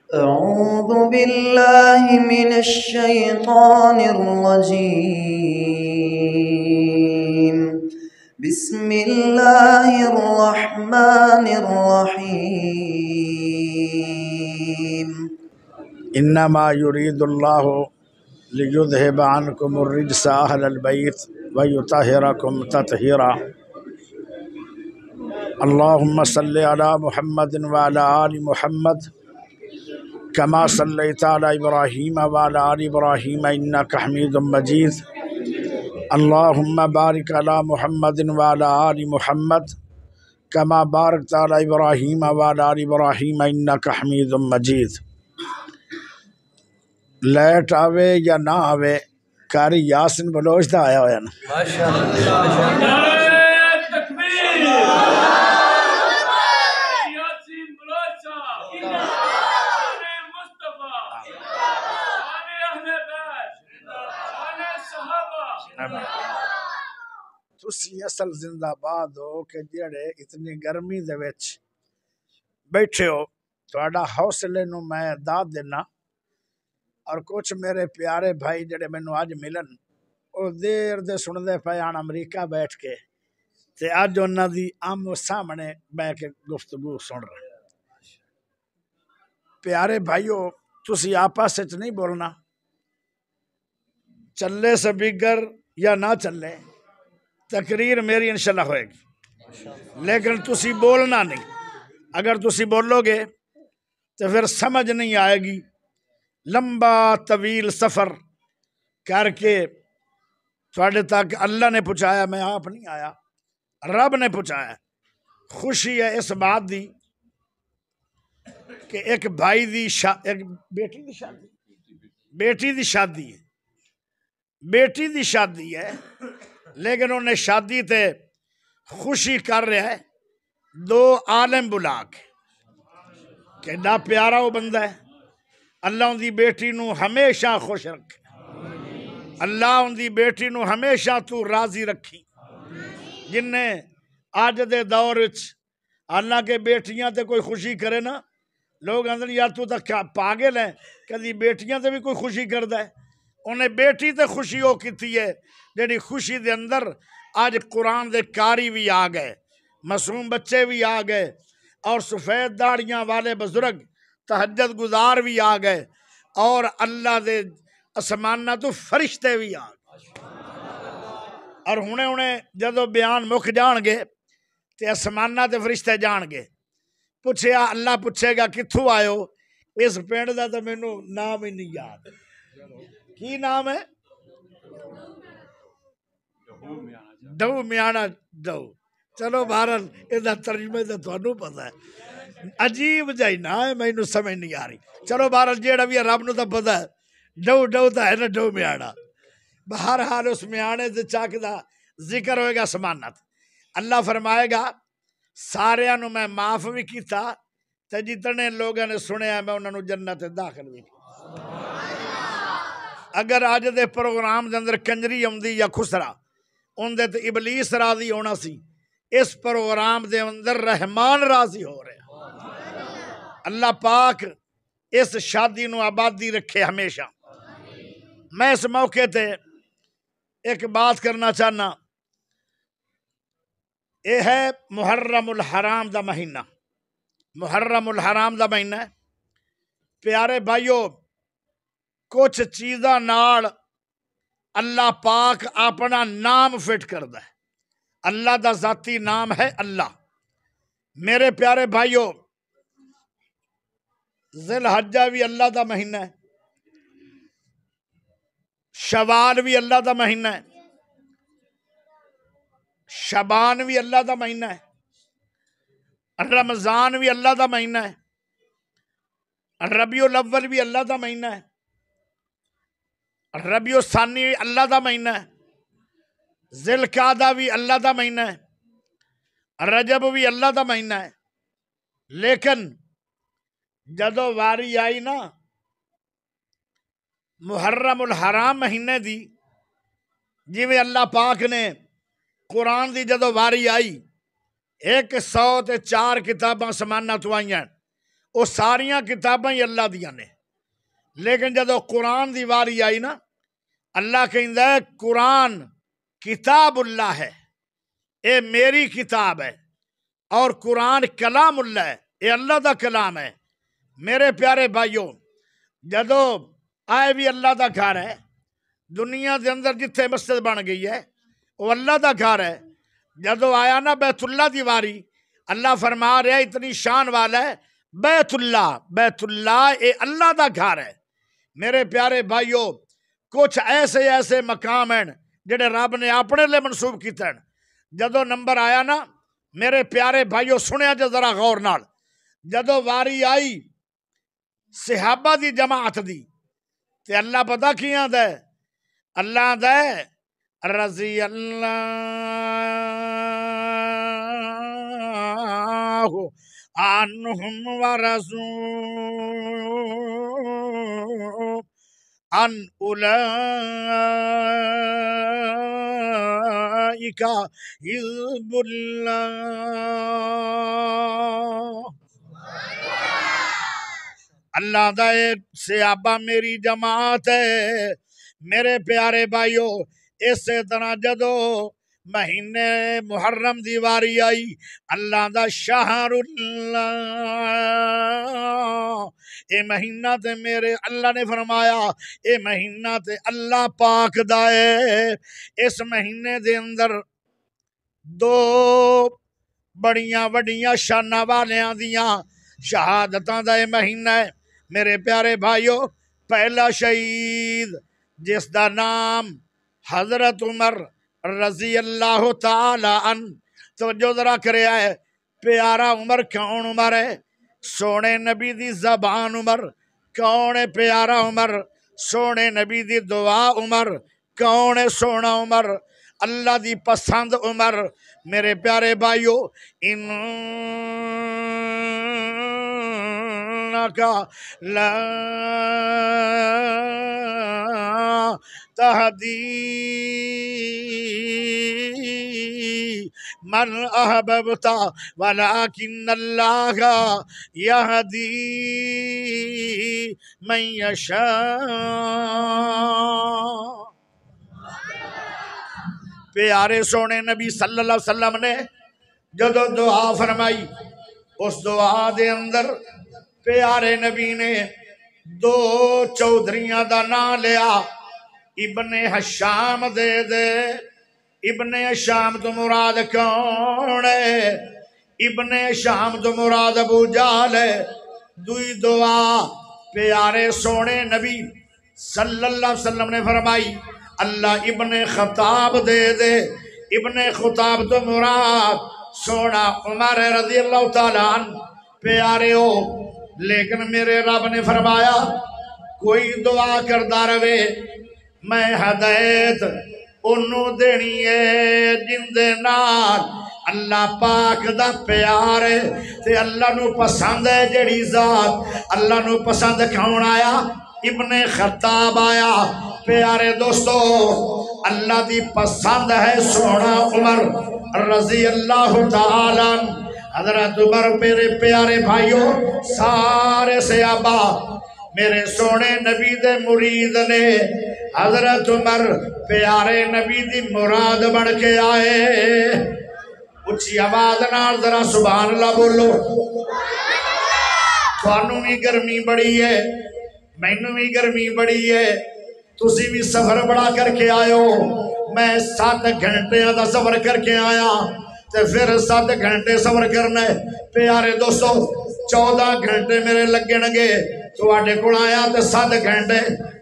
أعوذ بالله من الشيطان الرجيم. بسم الله الرحمن الرحيم. انما يريد الله ليذهب عنكم الرجس اهل البيت ويطهركم تطهيرا اللهم صل على محمد وعلى آل محمد كما صليت على إبراهيم وعلى آل إبراهيم إنك حميد مجيد اللهم بارك على محمد وعلى آل محمد كما باركت على إبراهيم وعلى آل إبراهيم إنك حميد مجيد. لیٹ آوے یا نہ آوے کاری یاسین بلوچ دا آیا ہویا نا تسی اصل زندہ باد ہو کہ جڑے اتنی گرمی دے وچ بیٹھے ہو تہاڈا حوصلے نو میں داد دینا اور کچھ میرے پیارے بھائی جڑے مینوں اج ملن او دیر دے سندے پے آن امریکہ بیٹھ کے تے اج انہاں دی آمو سامنے بیٹھ کے گفتگو سن رہے ہیں. پیارے بھائیو تسی آپس وچ نہیں بولنا چلے سپیکر یا نہ چلے تقریر میری انشاءاللہ ہوئے گی لیکن تسی بولنا نہیں. اگر تسی بولو گے تو پھر سمجھ نہیں آئے گی. لمبا طویل سفر کر کے تھوڑے تک اللہ نے پہنچایا میں آپ نہیں آیا رب نے پہنچایا. خوشی ہے اس بات دی کہ ایک بھائی دی ایک بیٹی دی شادی ہے لیکن انہیں شادی تے خوشی کر رہا ہے دو عالم بلا کے کہ نہ پیارا وہ بندہ ہے. اللہ ان دی بیٹی نو ہمیشہ خوش رکھے اللہ ان دی بیٹی نو ہمیشہ تو راضی رکھی. جن نے آج دے دور حالانکہ بیٹیاں تے کوئی خوشی کرے نا لوگ اندر یار تو تک پاگل ہے کدی بیٹیاں تے بھی کوئی خوشی کردا ہے. انہیں بیٹی تے خوشی ہو کیتی ہے جیڑی خوشی دے اندر آج قرآن دے کاری بھی آ گئے معصوم بچے بھی آ گئے اور سفید داڑیاں والے بزرگ تہجد گزار بھی آ گئے اور اللہ دے اسمانہ تو فرشتے بھی آ گئے. اور ہنے جدو بیان مک جان گے تے اسمانہ تے فرشتے جان گے پوچھیا اللہ پوچھے گا کتھوں آئے ہو اس پینڈ دا تو مینوں نام ہی نہیں یاد. کی نام ہے ڈو میانا ڈو. چلو بہرحال یہ ترجمے تو تھانوں پتہ ہے عجیب جائی نہ ہے مینوں سمجھ نہیں آ رہی. چلو بہرحال جیڑا بھی ہے رب نو تو پتہ ہے ڈو ڈو تو ہے نا ڈو میانا. بہرحال اس میانے سے چاک دا ذکر ہوئے گا سمانت. اللہ فرمائے گا سارے نو میں معاف بھی کیتا تے جتنے لوگوں نے سنیا میں انہوں نے جنت داخل بھی کیتا. اگر آج دے پروگرام دے اندر کنجری آمدی یا خسرا ان دے تے ابلیس راضی ہونا سی. اس پروگرام دے اندر رحمان راضی ہو رہے. اللہ پاک اس شادی نو آبادی رکھے ہمیشہ. میں اس موقع تے ایک بات کرنا چاہنا یہ ہے محرم الحرام دا مہینہ. محرم الحرام دا مہینہ ہے. پیارے بھائیو کچھ چیزاں نال اللہ پاک اپنا نام فٹ کردا ہے. اللہ دا ذاتی نام ہے اللہ. میرے پیارے بھائیو ذی الحجہ بھی اللہ دا مہینہ ہے شوال بھی اللہ دا مہینہ ہے شبان بھی اللہ دا مہینہ ہے رمضان بھی اللہ دا مہینہ ہے ربیع الاول بھی اللہ دا مہینہ ہے ربیع الثانی بھی اللہ دا مہینہ ہے ذی القعدہ بھی اللہ دا مہینہ ہے رجب بھی اللہ دا مہینہ ہے. لیکن جدو واری آئی نا محرم الحرام مہینے دی جی میں اللہ پاک نے قرآن دی جدو واری آئی 104 کتاباں سمانہ تو آئی ہیں وہ ساریاں کتاباں ہی اللہ دیاں نے، لیکن جدو قرآن دی واری آئی نا، اللہ کہندا ہے قرآن کتاب اللہ ہے، اے میری کتاب ہے، اور قرآن کلام اللہ ہے، اے اللہ دا کلام ہے۔ میرے پیارے بھائیوں، جدو آئے بھی اللہ دا گھر ہے، دنیا دے اندر جتھے مسجد بن گئی ہے وہ اللہ دا گھر ہے۔ جدو آیا نا بیت اللہ دی واری، اللہ فرما رہا ہے اتنی شان والا ہے، بیت اللہ اے اللہ دا گھر ہے۔ میرے پیارے بھائیوں، کچھ ایسے مقام ہیں جڑے رب نے اپنے لئے منسوب کیتے ہیں۔ جدو نمبر آیا نا میرے پیارے بھائیوں، سنیا جو ذرا غور نال، جدو واری آئی صحابہ دی جماعت دی، تے اللہ پتہ کی آندا ہے؟ اللہ آندا ہے رضی اللہ عنہم ورضوا عن اولئک حزب اللہ۔ اللہ دا صحابہ میری جماعت ہے۔ میرے پیارے بھائیوں، اسی طرح جدو مہینے محرم دی واری آئی، اللہ دا شہر اللہ، اے مہینہ تے میرے اللہ نے فرمایا اے مہینہ تے اللہ پاک دا ہے۔ اس مہینے دے اندر دو بڑیاں وڈیاں شاناں والیاں دیاں شہادتاں دا اے مہینہ ہے۔ میرے پیارے بھائیوں، پہلا شہید جس دا نام حضرت عمر رضی اللہ تعالی عنہ، توجہ ذرا کرے آئے، پیارا عمر کون عمر ہے؟ سونے نبی دی زبان عمر۔ کون ہے پیارا عمر؟ سونے نبی دی دعا عمر۔ کون ہے سونا عمر؟ اللہ دی پسند عمر۔ میرے پیارے بھائیو، انکا لا تہدی من احببت ولکن اللہ یہدی من یشاء۔ پیارے سونے نبی صلی اللہ علیہ وسلم نے جدو دعا فرمائی، اس دعا دے اندر پیارے نبی نے دو چودھریاں دا نام لیا، ابن حشام دے دے۔ ابن حشام تو مراد کون ہے؟ ابن حشام تو مراد ابو جہل ہے۔ دوئی دعا پیارے سونے نبی صلی اللہ علیہ وسلم نے فرمائی، اللہ ابن خطاب دے دے۔ ابن خطاب تو مراد سونا عمر رضی اللہ تعالیٰ عنہ۔ پیارے ہو، لیکن میرے رب نے فرمایا کوئی دعا کردہ رہے، میں ہدایت انہوں دینی ہے جن دے نال اللہ پاک دا پیار ہے تے اللہ نو پسند ہے۔ جڑی ذات اللہ نو پسند کون آیا؟ ابن خطاب آیا۔ پیارے دوستو، اللہ دی پسند ہے سونا عمر رضی اللہ تعالیٰ عنہ۔ حضرت عمر میرے پیارے بھائیوں، سارے صحابہ میرے سونے نبی دے مرید نے، حضرت عمر پیارے نبی دی مراد بڑھ کے آئے۔ اچھی آواز نال ذرا سبحان اللہ بولو۔ تھانوں بھی گرمی بڑی ہے، مینوں بھی گرمی بڑی ہے، تسی بھی سفر بڑا کر کے آئے ہو۔ میں 7 گھنٹے دا سفر کر کے آیا تے پھر 7 گھنٹے سفر کرنا ہے۔ پیارے دوستو، 14 گھنٹے میرے لگن گے، تو آٹے کو آیا تے 7 گھنٹے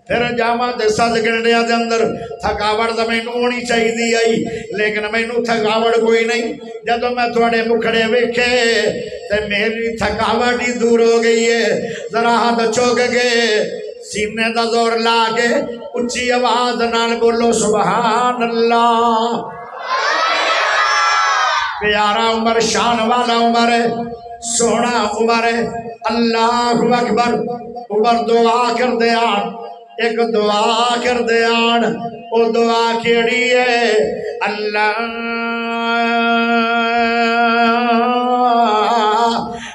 پھر جاما تے 7 گھنٹے دے اندر تھکاوٹ دا میں ہونی چاہی دی آئی، لیکن میں تھکاوٹ کوئی نہیں۔ جدو میں تھوڑے مکھڑے ویکھے تے میری تھکاوٹ ہی دور ہو گئی ہے۔ ذرا ہاتھ چوک گئے، سینے دا زور لا کے اچھی آواز نال بولو سبحان اللہ۔ پیارا عمر شان والا عمر ہے، سونا عمر ہے۔ اللہ اکبر۔ عمر دعا کر دیان، ایک دعا کر دیان، او دعا کیڑی ہے؟ اللہ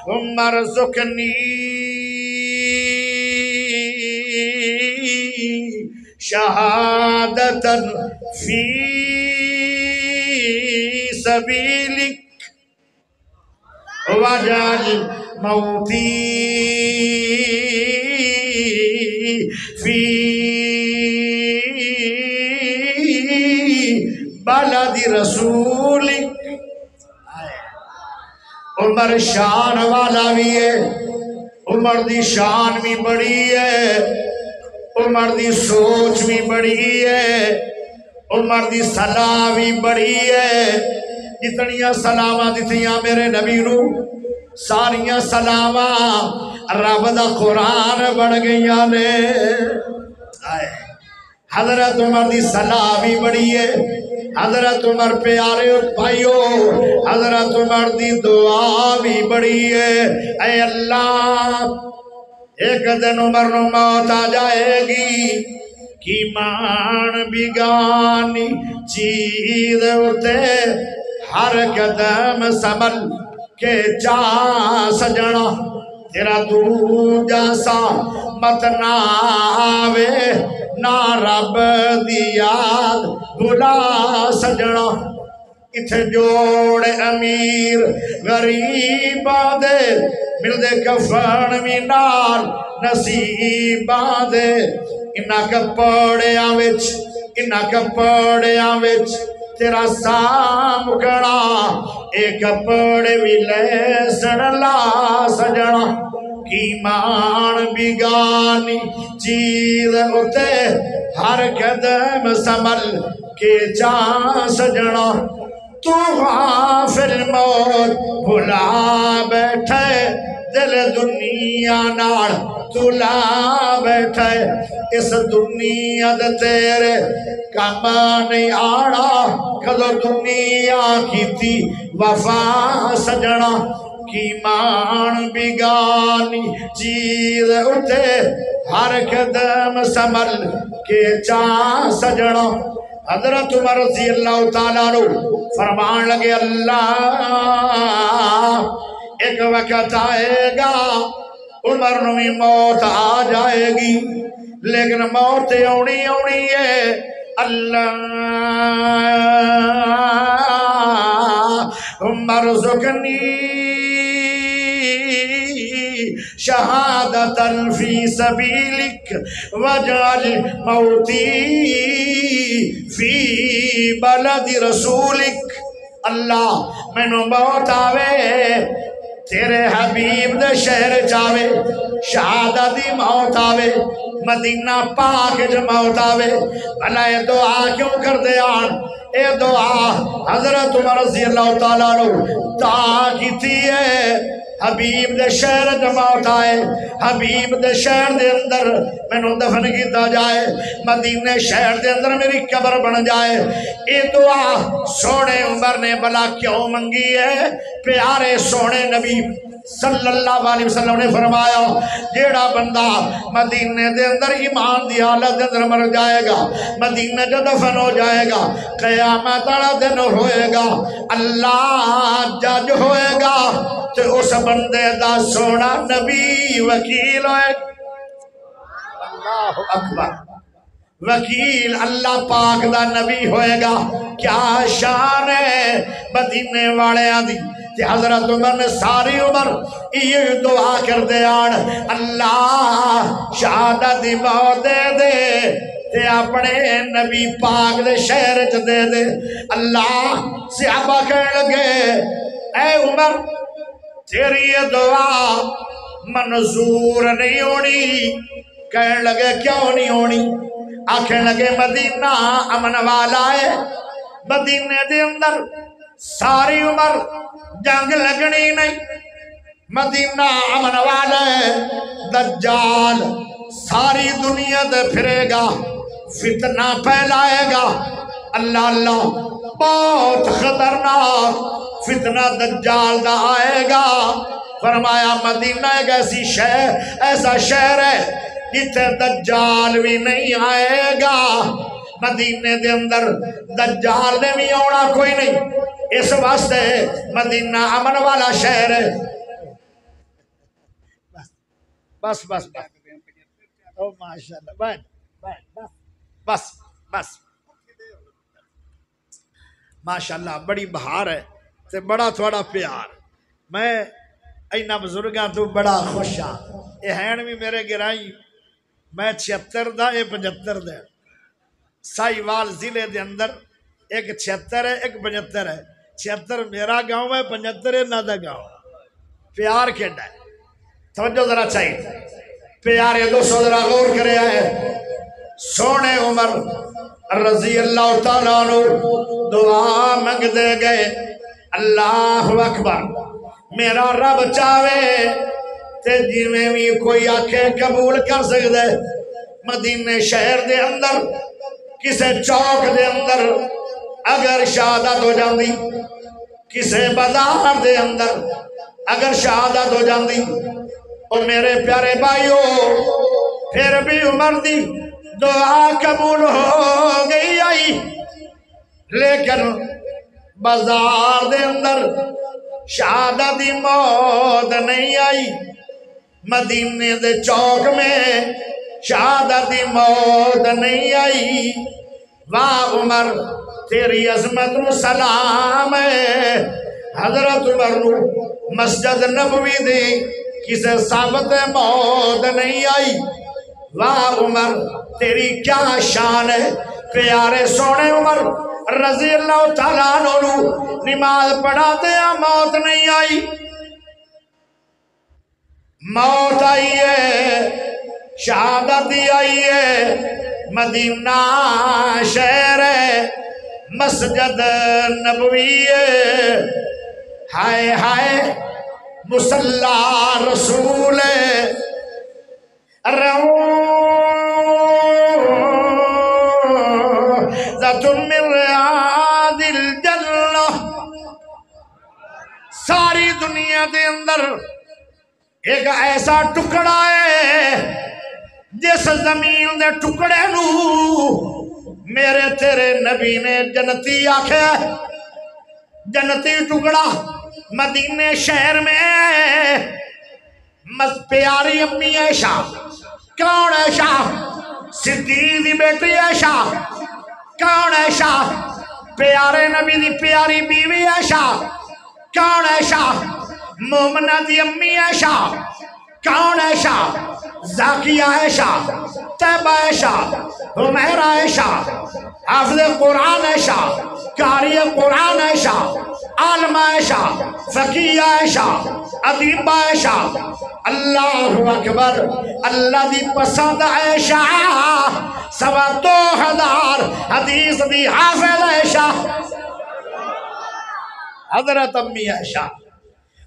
مرزقنی شہادتن فی سبیلک وجعل موتی فی بلد رسولک۔ عمر شان والا بھی ہے، عمر دی شان بھی بڑی ہے، عمر دی سوچ بھی بڑی ہے، عمر دی صلاح بھی بڑی ہے۔ جتنیاں سلامہ دیتیاں میرے نبی نو ساریاں سلامہ رب دا قرآن بڑھ گئیاں نے۔ حضرت عمر دی صلاح بھی بڑی ہے، حضرت عمر پیارے بھائیو حضرت عمر دی دعا بھی بڑی ہے۔ اے اللہ ایک دن عمر نو موت آ جائے گی، کی مان بگانی چیز ہوتے ہر قدم سنبھل کے جا سجنا، تیرا دوجا سا مت نہ آوے، نہ رب دی یاد بھلا سجنا۔ اتھے جوڑے امیر غریباں دے ملدے کفن بھی نال نصیباں دے، انہاں کپڑیاں وچ تیرا سامکڑا، اے کپڑے بھی لیسن لا سجنا۔ کی مان بگانی چیز ہوتے ہر قدم سنبھل کے جا سجنا، تو غافل موت بھلا بیٹھے، دل دنیا نال تلا بیٹھے، اس دنیا دے تیرے کام نہیں آنا، کدو دنیا کی تھی وفا سجنا۔ کی مان بگانی چیز اٹھے ہر قدم سنبھل کے جا سجنا۔ حضرت عمر رضی اللہ تعالیٰ عنہ فرمان لگے اللہ ایک وقت آئے گا عمر نو بھی موت آ جائے گی، لیکن موت اونی ہے۔ اللہ عمر رزقنی شہادتن فی سبیلک وجعل موتی فی بلد رسولک۔ اللہ میں نو موت آوے تیرے حبیب دے شہر چاوے، شہادت دی موت آوے مدینہ پاک جو موت آوے، بھلا یہ دعا کیوں کر دے آن؟ اے دعا حضرت عمر رضی اللہ تعالیٰ عنہ تا کی تھی ہے حبیب دے شہر جماعت آئے، حبیب دے شہر دے اندر میں نو دفن کیتا جائے، مدینہ شہر دے اندر میری قبر بن جائے۔ اے دعا سونے عمر نے بلا کیوں منگی ہے؟ پیارے سونے نبی صلی اللہ علیہ وسلم نے فرمایا جیڑا بندہ مدینہ دے اندر ایمان دی حالت دے اندر مر جائے گا، مدینہ جو دفن ہو جائے گا، قیامت والا دن ہوئے گا، اللہ جج ہوئے گا، تو اس بندے دا سونا نبی وکیل ہوئے گا۔ اللہ اکبر، وکیل اللہ پاک دا نبی ہوئے گا۔ کیا شان ہے مدینے والے آدھی کہ حضرت عمر نے ساری عمر یہ دعا کر دے آن اللہ شہادت دی موت دے دے تے اپنے نبی پاک دے شہر چ دے دے۔ اللہ صحابہ کہنے لگے اے عمر تیری یہ دعا منظور نہیں ہونی۔ کہنے لگے کیوں نہیں ہونی؟ آکھنے لگے مدینہ امن والا ہے، مدینہ دے اندر ساری عمر جنگ لگنی نہیں، مدینہ امن والا ہے، دجال ساری دنیا دے پھرے گا، فتنہ پھیلائے گا۔ اللہ اللہ بہت خطرناک فتنہ دجال دا آئے گا۔ فرمایا مدینہ ایک ایسا شہر ہے جتھے دجال بھی نہیں آئے گا، مدینہ دے اندر دجال نے بھی آنا کوئی نہیں، اس واسطے مدینہ امن والا شہر ہے۔ بس بس بس او ماشاءاللہ بیٹھ بیٹھ بس بس ماشاءاللہ بڑی بہار ہے تے بڑا تھوڑا پیار میں اینا بزرگاں تو بڑا خوش ہاں یہ ہین بھی میرے گرائی میں 76 دا اے 75 دا سائیوال ضلع دے اندر ایک 76 ہے ایک 75 ہے 76 میرا گاؤں ہے 75 انہاں دا گاؤں پیار کیڈا ہے توجہ ذرا چاہیے پیارے دوستو ذرا غور کرے آئے سونے عمر رضی اللہ تعالیٰ عنہ دعا منگ دے گئے اللہ اکبر میرا رب چاہے تے جی میں بھی کوئی آنکھیں قبول کر سکتے مدینے شہر دے اندر کسے چوک دے اندر اگر شہادت ہو جاندی کسے بازار دے اندر اگر شہادت ہو جاندی اور میرے پیارے بھائیو پھر بھی عمر دی دعا قبول ہو گئی آئی لیکن بازار دے اندر شہادت دی موت نہیں آئی مدینے دے چوک میں شہادت دی موت نہیں آئی واہ عمر تیری عظمت و سلام ہے حضرت عمر مسجد نبوی دی کسے ثابت موت نہیں آئی واہ عمر تیری کیا شان ہے پیارے سونے عمر رضی اللہ تعالیٰ عنہ نماز پڑھا دیا موت نہیں آئی موت آئی ہے شہادت آئی ہے مدینہ شہر ہے مسجد نبوی ہے ہائے ہائے مصلی رسول روضۃ من ریاض الجنہ ساری دنیا دے اندر ایک ایسا ٹکڑا ہے جس زمین دے ٹکڑے نو میرے تیرے نبی نے جنتی آکھے جنتی ٹکڑا مدینے شہر میں پیاری امی عائشہ کون عائشہ صدیق دی بیٹی عائشہ کون عائشہ پیارے نبی دی پیاری بیوی عائشہ کون عائشہ مومنہ دی امی عائشہ کون عائشہ زاکیہ عائشہ طیبہ عائشہ حمیرہ عائشہ حافظ قرآن عائشہ قاری قرآن عائشہ عالم عائشہ فقیہ عائشہ ادیب عائشہ اللہ اکبر اللہ دی پسند عائشہ 2,000 حدیث دی حافظ عائشہ حضرت امی عائشہ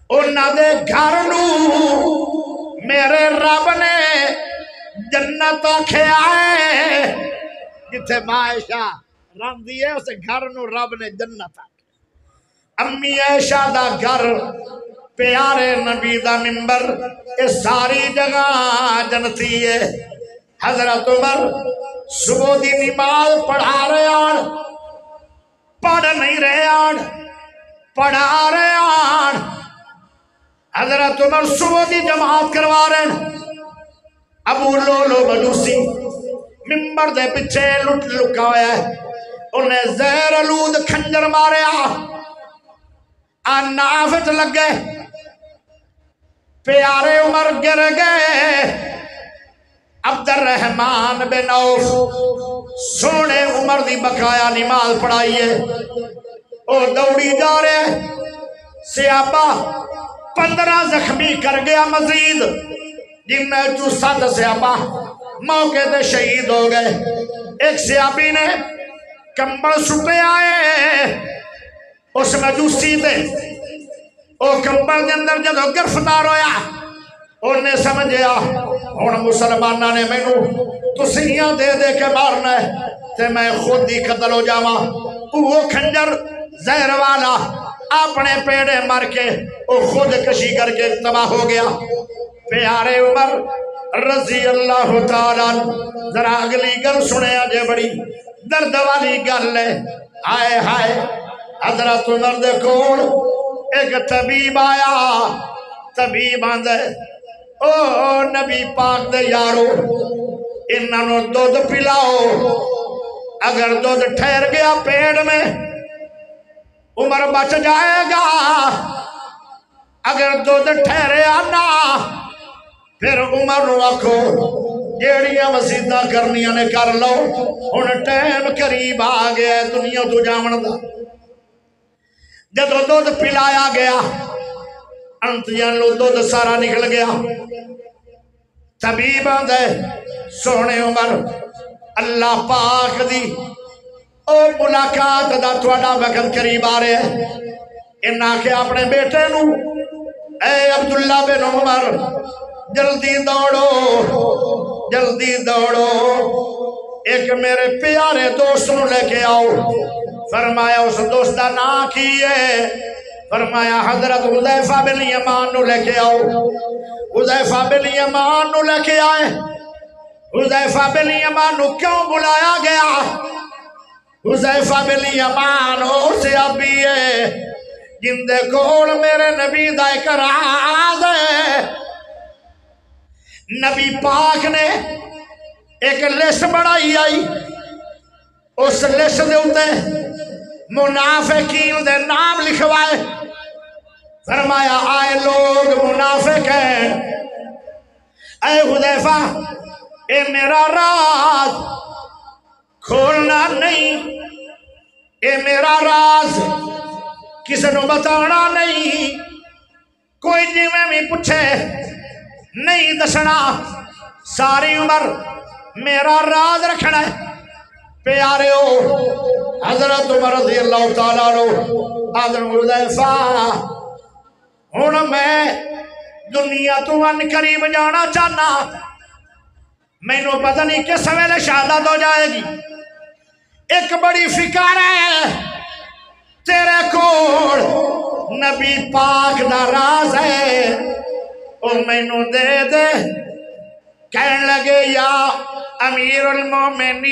انہاں دے گھر نو میرے رب نے جنت آکھیا ہے جتھے ماں عائشہ رہندی ہے اسے گھر نو رب نے جنت آکھیا امی عائشہ دا گھر پیارے نبی دا منبر یہ ساری جگہ جنتی ہے حضرت عمر صبح دی نماز پڑھا رہے آن پڑھ نہیں رہے آن پڑھا رہے آن حضرت عمر صبح دی جماعت کروا رہے ہیں ابو لولو مجوسی منبر دے پچھے لٹ لکا ہویا ہے انہیں زہر آلود کھنجر مارے نافت لگ گئے پیارے عمر گر گئے عبد الرحمن بن عوف سونے عمر دی بقایا نماز پڑھائیے اور دوڑی جا رہے سیابہ 15 زخمی کر گیا مزید جن میں جو 7 سیابہ موقع دے شہید ہو گئے ایک سیابی نے کمبل سٹے آئے اس مجوسی دے او کمبل دے اندر جدو گرفتار ہویا انہیں سمجھیا ہون مسلمانہ نے میں نو تسیاں دے دے کے مارنا ہے تے میں خود ہی قتل ہو جاواں وہ کھنجر زہر والا اپنے پیڑے مر کے وہ خود کشی کر کے تباہ ہو گیا پیارے عمر رضی اللہ تعالیٰ ذرا اگلی گل سنے آجے بڑی درد والی گل ہے آئے ہائے حضرت عمر دے کول ایک طبیب آیا طبیب آندے او نبی پاک دے یارو انہوں دودھ پلاؤ، اگر دودھ ٹھہر گیا پیڑ میں عمر بچ جائے گا، اگر دودھ ٹھہرے آنا پھر عمر نو آکھو جیڑیاں وسیعتاں کرنیاں نے کر لو، ہن ٹائم قریب آ گیا دنیا تو جاون دا۔ جدو دودھ پلایا گیا انتیاں لو دودھ سارا نکل گیا، طبیب آندے سونے عمر اللہ پاک دی او ملاقات دا تھوڑا وقت قریب آ رہے ہیں، انہاں کے اپنے بیٹے نو اے عبداللہ بن عمر جلدی دوڑو جلدی دوڑو، ایک میرے پیارے دوست نو لے کے آؤ۔ فرمایا اس دوست دا نام کی ہے؟ فرمایا حضرت حذیفہ بن یمان نو لے کے آؤ۔ حذیفہ بن یمان نو لے کے آئے۔ حذیفہ بن یمان نو کیوں بلایا گیا؟ حذیفہ بن یمان اسے ابھی ہے جن دے کول میرے نبی دا ایک راز ہے۔ نبی پاک نے ایک لسٹ بڑھائی آئی، اس لسٹ دے ہوتے منافقین دے نام لکھوائے۔ فرمایا آئے لوگ منافق ہیں، اے حذیفہ اے میرا راز کھولنا نہیں، اے میرا راز کسی نو بتانا نہیں، کوئی جی میں بھی پوچھے نہیں دسنا، ساری عمر میرا راز رکھنا ہے۔ پیارے ہو حضرت عمر رضی اللہ تعالیٰ عنہ حضرت حذیفہ ہن میں دنیا تو ان قریب جانا چاہنا، میں نو پتہ نہیں کس ویلے شہادت ہو جائے گی، ایک بڑی فکر ہے تیرے کول نبی پاک دا راز ہے، او میں نو دے دے۔ کہنے لگے یا امیر المومنین،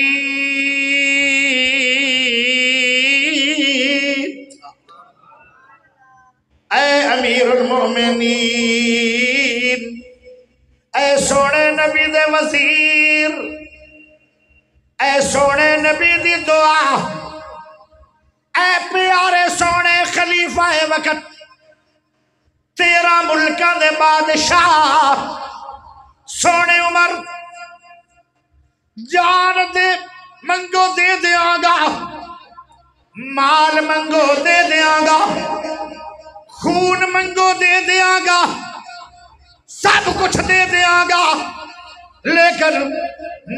اے امیر المومنین، اے سونے نبی دے وزیر، اے سونے نبی دی دعا، اے پیارے سونے خلیفہ وقت، 13 ملکاں دے بادشاہ سونے عمر جان دے منگو دے دیاں گا، مال منگو دے دیاں گا، خون منگو دے دیاں گا، سب کچھ دے دیاں گا، لیکن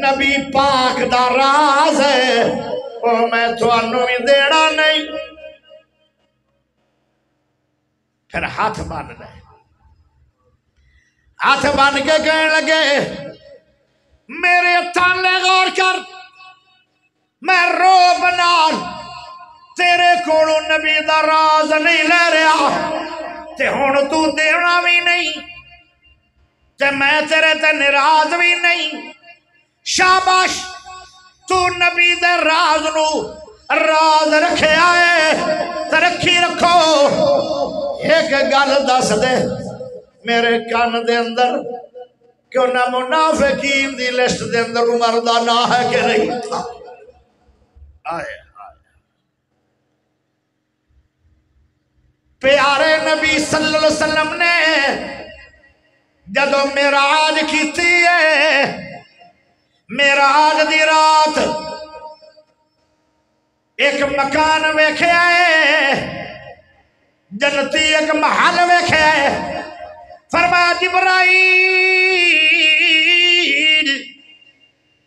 نبی پاک دا راز ہے او میں تھانوں بھی دینا نہیں۔ پھر ہاتھ بن لے، ہاتھ بن کے کہنے لگے میرے تانے غور کر، میں رو بنال تیرے کولوں نبی دا راز نہیں لے رہا، تے ہن تو دینا بھی نہیں، تے میں تیرے تے ناراض بھی نہیں۔ شاباش تو نبی دے راز نو راز رکھے آئے، تے رکھی رکھو۔ ایک گل دس دے میرے کان دے اندر، کیوں نہ منافقین دی لسٹ دے اندر عمر دا نا ہے کہ نہیں تھا؟ آئے پیارے نبی صلی اللہ علیہ وسلم نے جدو معراج کیتی ہے، معراج دی رات ایک مکان ویکھیا ہے، جنتی ایک محل ویکھیا ہے۔ فرمایا جبرائیل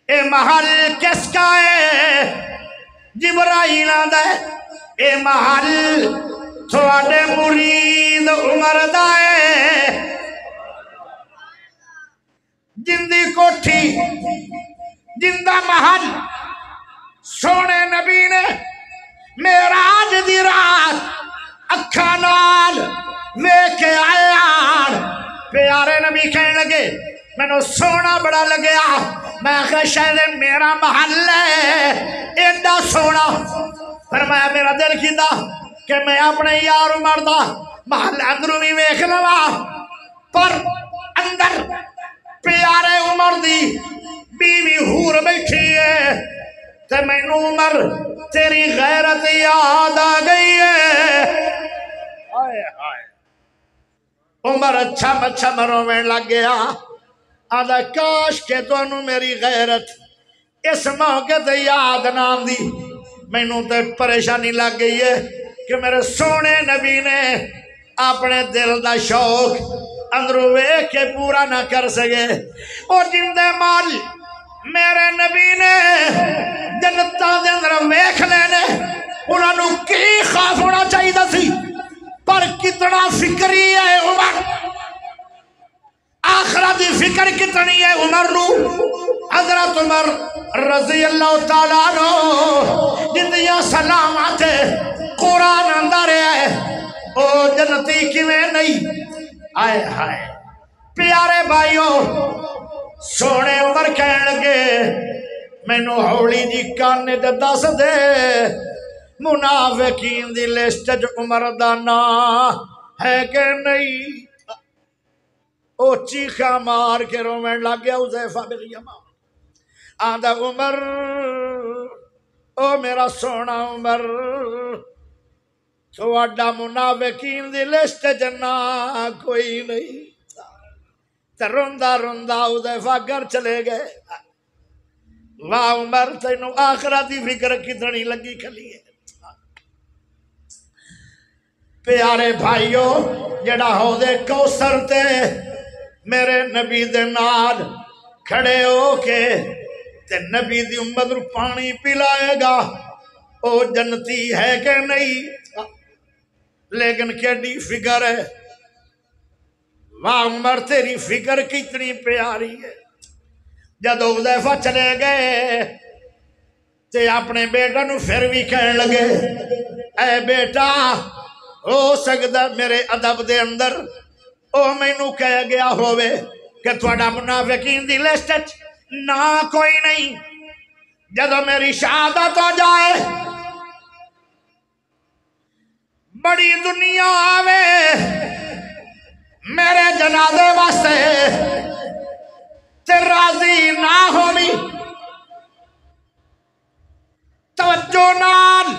اے محل کس کا ہے؟ جبرائیل آندا ہے اے محل تھوڑے مرید عمر دا ہے، جندی کوٹھی جندہ محل سونے نبی نے معراج دی رات اکھاں نال ویکھ کے آیا۔ پیارے نبی کہنے لگے مینوں سونا بڑا لگیا، میں آخیا شاید میرا محل ہے ایڈا سونا۔ فرمایا میرا دل کیتا کہ میں اپنے یار عمر دا محل اندروں بھی ویکھ لواں، پر اندر پیارے عمر دی بیوی حور بیٹھی ہے تے مینوں عمر تیری غیرت یاد آ گئی ہے آئے آئے عمر اچھا مچھا رونے لگ گیا آدھا کاش کہ تانوں میری غیرت اس موقع تے یاد نہ آندی مینوں تے پریشانی لگ گئی ہے کہ میرے سونے نبی نے اپنے دل دا شوق اندروں ویکھ کے پورا نہ کر سکے اور جندے مال میرے نبی نے جنتاں دے اندر ویکھ لینے انہاں نوں کی خوف ہونا چاہیے سی پر کتنا فکری ہے عمر آخرت دی فکر کتنی ہے عمر نو حضرت عمر رضی اللہ تعالیٰ عنہ جندیاں سلامات قرآن اندر ہے او جنتی کیویں نہیں آئے ہائے پیارے بھائیوں سونے عمر کہن لگے مینوں ہولی جی کانے تے دس دے منافقین دی لسٹ جو عمر دا نام ہے کہ نہیں او چیخا مار کے رومن لگ گیا حذیفہ بن یمان آدھا عمر او میرا سونا عمر تو اڈا منافقین دی لسٹ جنا کوئی نہیں تے روندا روندا حذیفہ گھر چلے گئے واہ عمر تینوں آخرت دی فکر کتنی لگی کھلی ہے پیارے بھائیو جڑا ہو دے کوثر تے میرے نبی دے نال کھڑے ہو کے تے نبی دی امت نوں پانی پلائے گا او جنتی ہے کہ نہیں لیکن کیڑی فکر ہے واہ عمر تیری فکر کتنی پیاری ہے جدو حذیفہ چلے گئے تے اپنے بیٹا نو پھر بھی کہن لگے اے بیٹا ہو سکتا میرے ادب دے اندر او مینوں کہہ گیا ہووے کہ تھوڑا منافقین دی لسٹ نہ کوئی نہیں جدو میری شہادت ہو جائے بڑی دنیا آوے میرے جنازے واسطے تے راضی نہ ہونی توجہ نال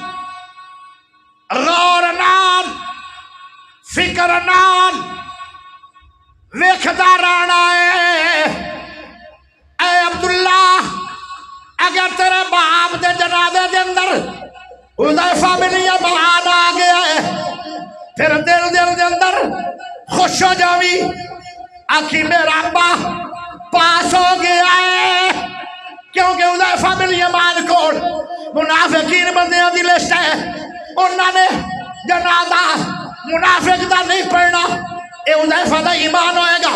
غور نال فکر نال ویکھدا رہنا ہے اے عبداللہ اگر تیرے باپ دے جنازے دے اندر حذیفہ بن یمان آ گیا ہے پھر دل دے اندر خوش ہو جاوی آخی میرا ابا پاس ہو گیا ہے کیونکہ حذیفہ بن یمان کو منافقین بندیاں دی لسٹ ہے انہوں نے جنازہ منافق دا نہیں پڑھنا اے حذیفہ دا ایمان ہوئے گا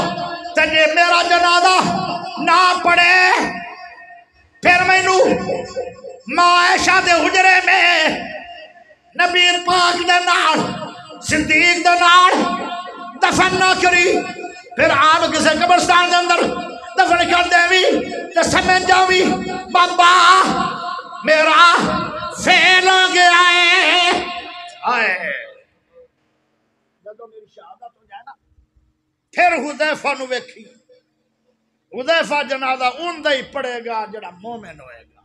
تے جے میرا جنازہ نہ پڑھے پھر مینوں ماں عائشہ دے حجرے میں نبی پاک دے نال صدیق دے نال دفن نہ کری پھر آپ کسے قبرستان دے اندر دفن کر دیوی تے سمجھ جاوی بابا میرا فیل ہو گیا ہے آئے جدو میری شہادت ہو جائے نا پھر حذیفہ نو ویکھی حذیفہ جنازہ اون دا ہی پڑے گا جڑا مومن ہوئے گا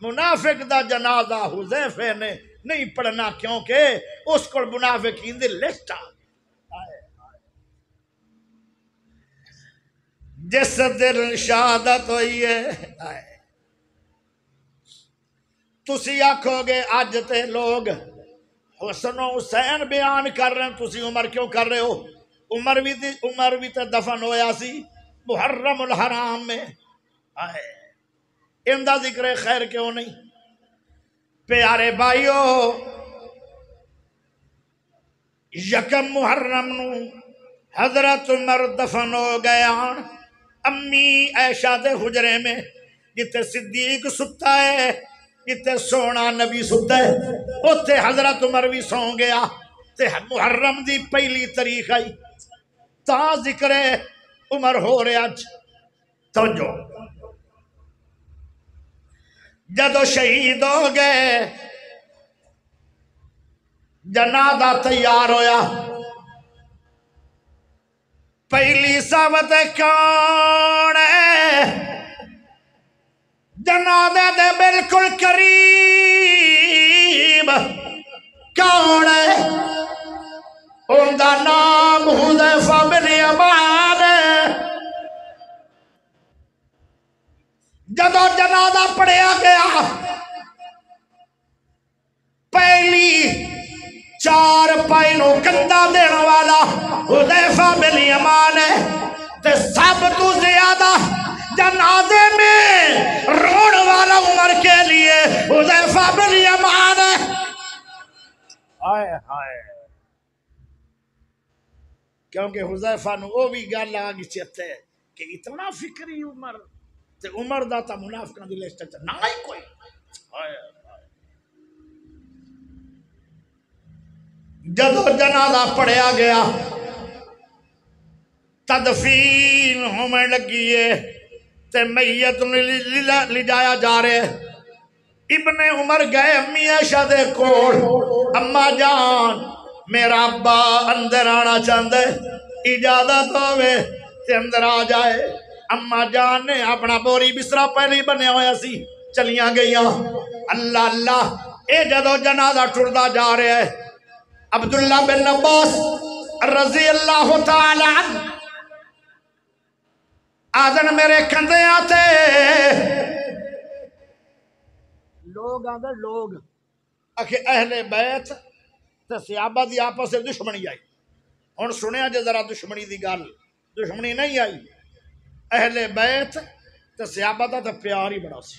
منافق دا جنازہ حذیفہ نے نہیں پڑھنا کیونکہ اس کو منافقین دی لسٹ آ جس دل شہادت ہوئی ہے تسی آکھو گے آج تے لوگ حسن و حسین بیان کر رہے ہیں تسی عمر کیوں کر رہے ہو عمر بھی تے دفن ہویا سی محرم الحرام میں ان دا ذکر خیر کیوں نہیں پیارے بھائیو یکم محرم نو حضرت عمر دفن ہو گیا امی عائشہ دے حجرے میں جتے صدیق ستا ہے جتے سونا نبی ستا ہے اتے حضرت عمر بھی سو گیا تے محرم دی پہلی تاریخ آئی تا ذکر عمر ہو رہے آج توجہ جدو شہید ہو گئے جنازہ تیار ہویا پہلی سبت کون ہے جنازے دے بالکل قریب کون ہے ان دا نام حذیفہ بن یمان ہے جدو جنازہ پڑھیا گیا پہلی چار پائنوں کندہ دینے والا حذیفہ بن یمان ہے تے سب تو زیادہ جنازے میں روڑ والا عمر کے لیے حذیفہ بن یمان ہے آئے آئے کیونکہ حذیفہ نو وہ بھی گل آگی چیتے ہے کہ اتنا فکری عمر تے عمر دا تا منافقہ دی لسٹ نہ ہی کوئی آئے جدو جنازہ پڑھیا گیا تدفین ہونے لگی ہے تے میت لے جایا جا رہے ابن عمر گئے امی عائشہ دے کول اما جان میرا ابا اندر آنا چاہتا ہے اجازت ہوئے تے اندر آ جائے اما جان نے اپنا بوری بسرا پہلے بنیا ہویا سی چلیاں گئیاں اللہ اللہ اے جدو جنازہ ٹردا جا رہے ہے عبداللہ بن عباس رضی اللہ تعالی عنہ آدن میرے کندے آتے لوگ آدھر لوگ اکھے اہل بیت تے صحابہ دی آپس سے دشمنی آئی ہن سنیا جے ذرا دشمنی دی گل دشمنی نہیں آئی اہل بیت تے صحابہ دا تے پیار ہی بڑا سی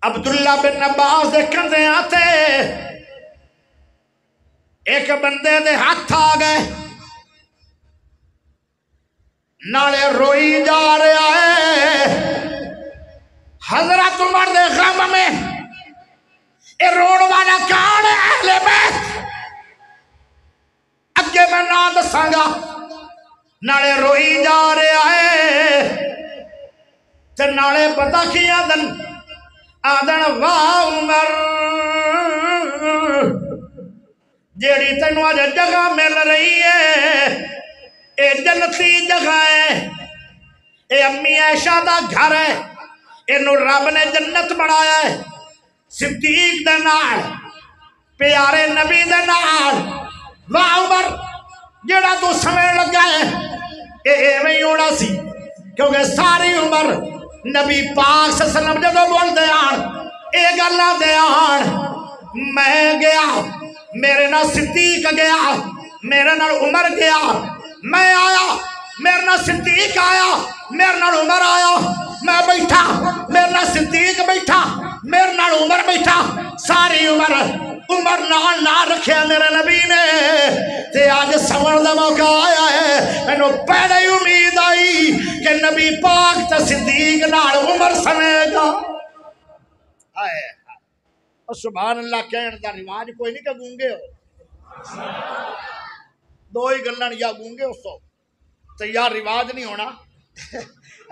عبداللہ بن عباس دے کندے آتے ایک بندے دے ہاتھ آ گئے نالے روئی جا رہا ہے حضرت عمر دے غم میں اے روڑ والا کون ہے اہل بیت اگے میں نہ دساں گا نالے روئی جا رہا ہے تے نالے پتہ کی آدن واہ عمر جیڑی تینوں آج جگہ مل رہی ہے اے جنتی جگہ ہے اے امی عائشہ دا گھر ہے انہوں رب نے جنت بنایا ہے صدیق دے نال پیارے نبی دے نال واہ عمر جیڑا تو سمے لگا ہے اے میں ہی ہونا سی کیونکہ ساری عمر نبی پاک صلی اللہ علیہ وسلم جدو بول دے آن اے گلہ دے آن میں گیا میرے نال صدیق گیا میرے نال عمر گیا میں آیا میرے نال صدیق آیا میرے نال عمر آیا میں بیٹھا میرے نال صدیق بیٹھا میرے نال عمر بیٹھا ساری عمر نال نہ رکھیا میرے نبی نے تے آج سمجھ دا موقع آیا ہے میں پہلے ہی امید آئی کہ نبی پاک تے صدیق نال عمر سمے گا آئے سبحان اللہ کہنے دا رواج کوئی نہیں کہ گونگے ہو دو ہی گلن یا گونگے ہو سو تو یا رواج نہیں ہونا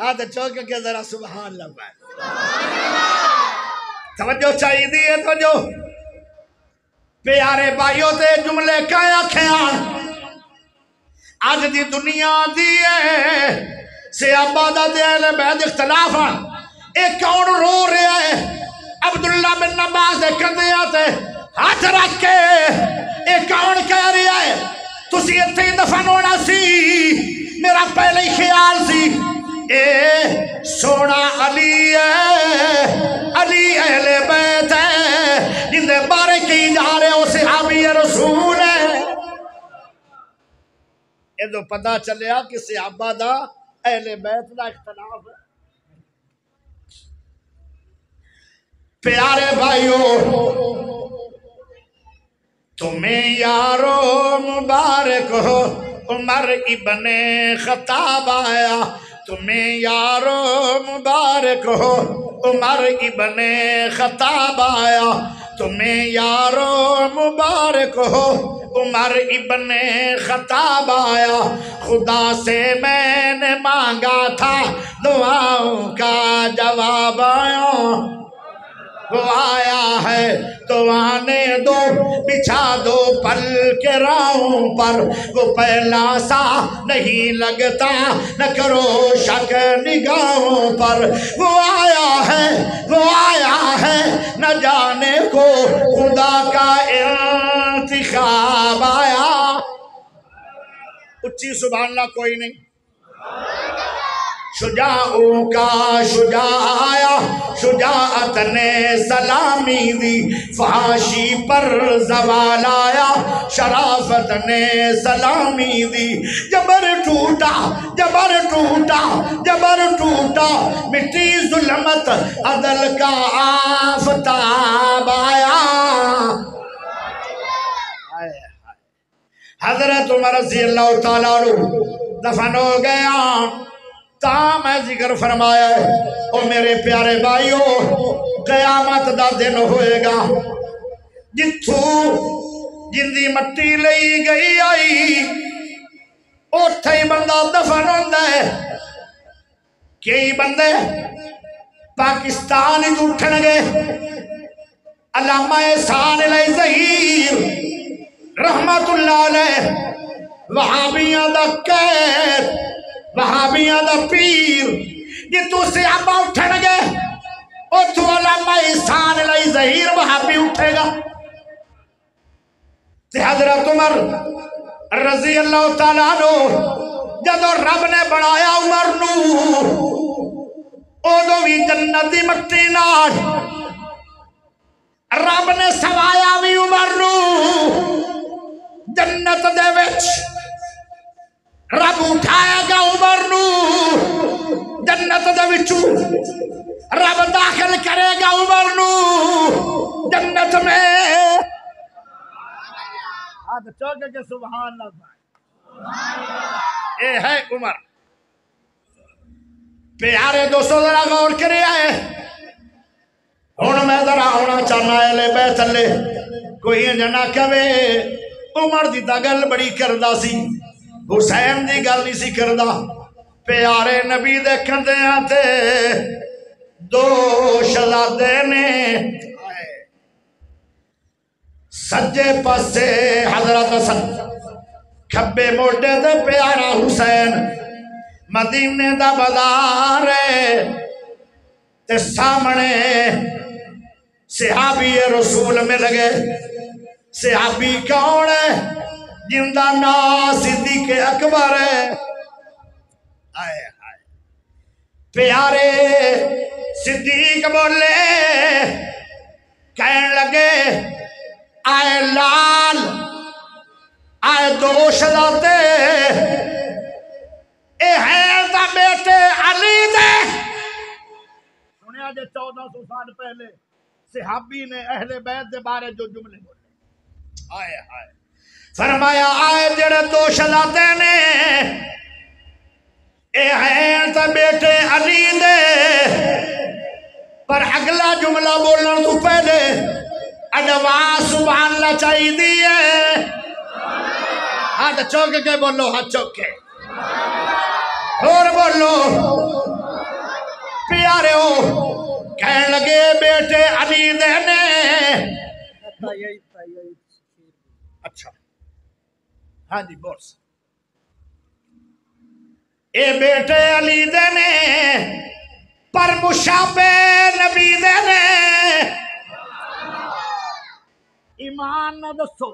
آدھے چوک کے ذرا سبحان اللہ پائے توجہ چاہیے دیئے توجہ پیارے بھائیوں تے جملے کیا خیال آج دی دنیا دیئے صحابہ دا دے اہل بیت اختلاف ایک کون رو رہا ہے عبداللہ بن عباس دے کندے آتے ہاتھ رکھ کے ایک کون کہہ رہا ہے تسی اتھے دفن ہونا سی میرا پہلے ہی خیال سی اے سونا علی ہے علی اہل بیت ہے جن دے بارے کی جا رہے ہو صحابی رسول ہے اے تو پتہ چلیا کہ صحابہ دا اہل بیت دا اختلاف ہے پیارے بھائیوں تمہیں یارو مبارک ہو عمر ابن خطاب آیا تمہیں یارو مبارک ہو عمر ابن خطاب آیا تمہیں یارو مبارک ہو عمر ابن خطاب آیا خدا سے میں نے مانگا تھا دعاؤں کا جواب آیا وہ آیا ہے تو آنے دو، بچھا دو پل کے راہوں پر، وہ پہلا سا نہیں لگتا، نہ کرو شک نگاہوں پر، وہ آیا ہے، وہ آیا ہے، نہ جانے کو خدا کا انتخاب آیا۔ اچھی سبحان اللہ کوئی نہیں؟ شجاعوں کا شجاع آیا، شجاعت نے سلامی دی، فحاشی پر زوال آیا، شرافت نے سلامی دی، جبر ٹوٹا، جبر ٹوٹا، جبر ٹوٹا، مٹی ظلمت عدل کا آفتاب آیا۔ حضرت عمر رضی اللہ تعالیٰ عنہ دفن ہو گیا، تاں میں ذکر فرمایا ہے، او میرے پیارے بھائیو، قیامت دا دن ہوئے گا، جتھوں جندی مٹی لئی گئی آئی، اوتھے ہی بندہ دفن ہوندہ ہے۔ کئی بندے پاکستان ہی اٹھن گے، علامہ احسان علیہ ظہیر رحمت اللہ علیہ، وہابیاں دا قید، وہابیاں دا پیر، جتوں سے ابا اٹھن گے اتھوں علامہ احسان علیہ ظہیر وہابی اٹھے گا۔ تے حضرت عمر رضی اللہ تعالیٰ عنہ جدو رب نے بڑھایا عمر نو، اودوں بھی جنت دی مٹی نال رب نے سوایا بھی عمر نو جنت دے وچ، رب اٹھائے گا عمر نو جنت دے وچوں، رب داخل کرے گا عمر نو جنت میں۔ ہاتھ چوکے کہ سبحان اللہ، اے ہے عمر۔ پیارے دوستو ذرا غور کرے آئے، ہن میں ذرا ہونا چاہنا ہے لے بیت اللہ کوئی جنا کہے عمر دی تا گل بڑی کردہ سی، حسین دی گل نہیں سی کردہ۔ پیارے نبی دے کندیاں تے دو شہزادے نے، سجے پاسے حضرت حسن، کھبے موڈے تے پیارا حسین، مدینے دا بازار ہے تے سامنے صحابی رسول مل گئے۔ صحابی کون ہے؟ جن دا نام صدیق اکبر ہے۔ آئے آئے پیارے صدیق بولے، کہنے لگے آئے لال، آئے دو شہزادے، اے ہیں دا بیٹے علی دے۔ سنیا جے 1400 سال پہلے صحابی نے اہل بیت دے بارے جو جملے بولے، آئے آئے فرمایا آئے جڑے دو شہزادے نے، اے ہیں تا بیٹے علی دے۔ پر اگلا جملہ بولنا تو پہلے اڈوان سبحان اللہ چاہی دیئے۔ ہاتھ چوکے کے بولو، ہاتھ چوکے اور بولو پیارے ہو۔ کہنے لگے بیٹے علی دے نے، اچھا ہاں جی بول، اے بیٹے علی دے نے، پر مشابہ نبی دے نے۔ ایمان نہ دسو،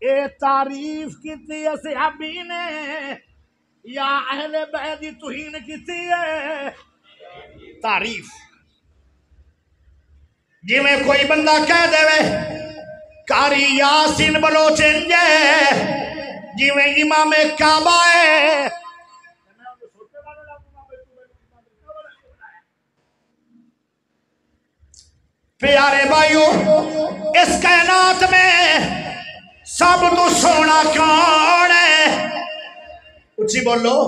اے تعریف کیتی ہے صحابی نے یا اہل بیت دی توہین کیتی ہے؟ تعریف۔ جی میں کوئی بندہ کہہ دے وے کاری یاسین بلوچن جے، جی میں امام کعبہ ہے، پیارے بھائیو اس کائنات میں سب تو سونا کون ہے؟ اچھی بولو۔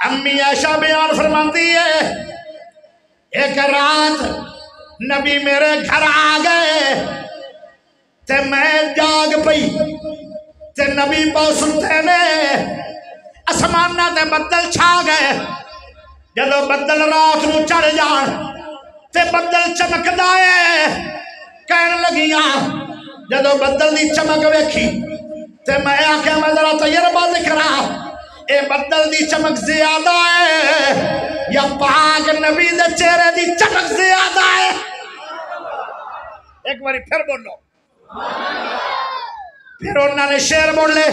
امی عائشہ بیان فرماتی ہے، ایک رات نبی میرے گھر آ گئے تے میں جاگ پئی تے نبی پاس سنتے نے اسمانہ تے بدل چھا گئے۔ جدو بدل رات نو چڑھ جان تے بدل چمکدا ہے کہن لگیاں جدو بدل دی چمک ویکھی تے میں آکھیا میں ذرا تجربہ ذکرا اے بدل دی چمک زیادہ ہے یا پاک نبی دے چہرے دی چمک زیادہ ہے؟ ایک باری پھر بولو پھر انہوں نے شعر بولے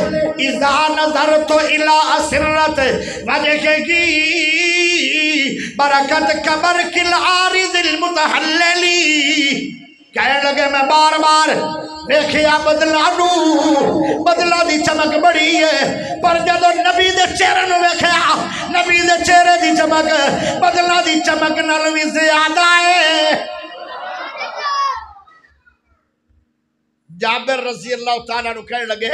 اذا نظرت الى اسرت وجهه برکت قبر کل عارض المتحللی کہنے لگے میں بار بار دیکھیا بدلا نو بدلا دی چمک بڑی ہے پر جدو نبی دے چہرے نو ویکھیا نبی دے چہرے دی چمک بدلا دی چمک نال وی زیادہ ہے۔ جابر رضی اللہ تعالیٰ نو کہنے لگے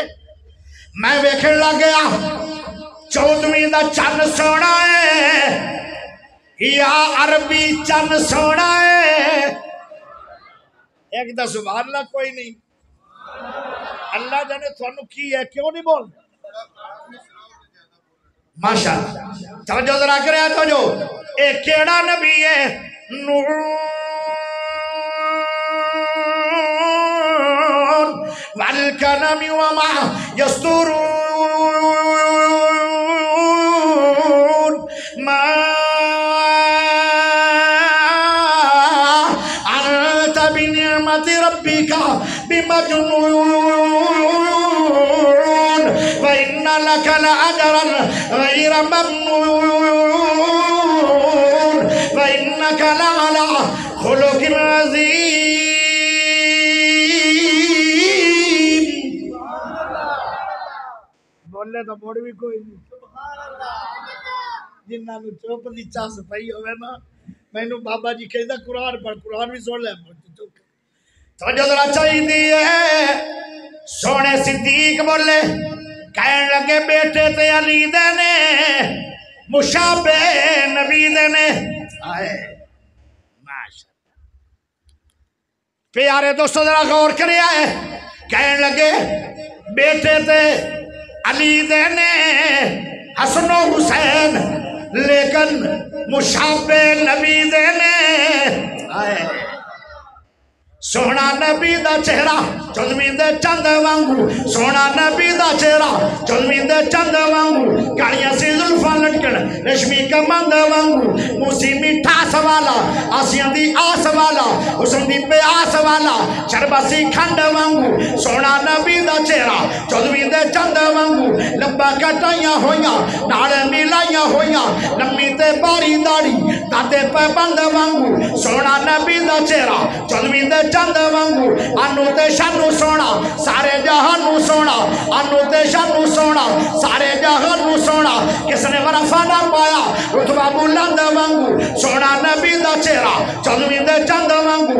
میں ویکھن لگ گیا 14ویں دا چن سونا ہے یا عربی چن سونا ہے؟ ایک دا سبحان اللہ کوئی نہیں اللہ جانے تھانو کی ہے کیوں نہیں بول ماشاءاللہ توجہ ذرا کرے توجہ اے کیڑا نبی ہے نور والکلم وما یسترون ما انت بنعمت ربک بمجنون وان لک لاجرا غیر ممنون وانک لعلی خلق عظیم۔ بولے تو موڑ بھی کوئی نہیں جنہاں نو چوپ دی چاس پئی ہوئے نا میں نو بابا جی کہتا قرآن پڑھ قرآن بھی سن لے توجہ ذرا چاہیے سونے صدیق بولے کہنے لگے بیٹے تے علی دے نے مشابہ نبی دے نے آئے ماشاءاللہ پیارے دوستو ذرا غور کرے آئے کہنے لگے بیٹے تے علی دے نے حسن و حسین لیکن مشابہ نبی دے نے آئے سونا نبی دا چہرہ چودھویں دے چند وانگو سونا نبی دا چہرہ چودھویں دے چند وانگو کالیاں سی زلفاں لٹکن ریشمی کمند وانگو موسی میٹھا سوالا آسیاں دی آس والا حسن دی پیاس والا شربسی کھنڈ وانگو سونا نبی دا چہرہ چودھویں دے چند وانگو لبا کٹائیاں ہویاں ناڑے ملائیاں ہویاں لمبی تے باری داڑی دادے پہ بند وانگو سونا نبی دا چہرہ چودھویں دے چند وانگو انو تے شانو سونا سارے جہانو سونا انو تے شانو سونا سارے جہانو سونا کس نے ورفا نہ پایا رتبہ بلند وانگو سونا نبی دا چہرہ چودھویں دے چند وانگو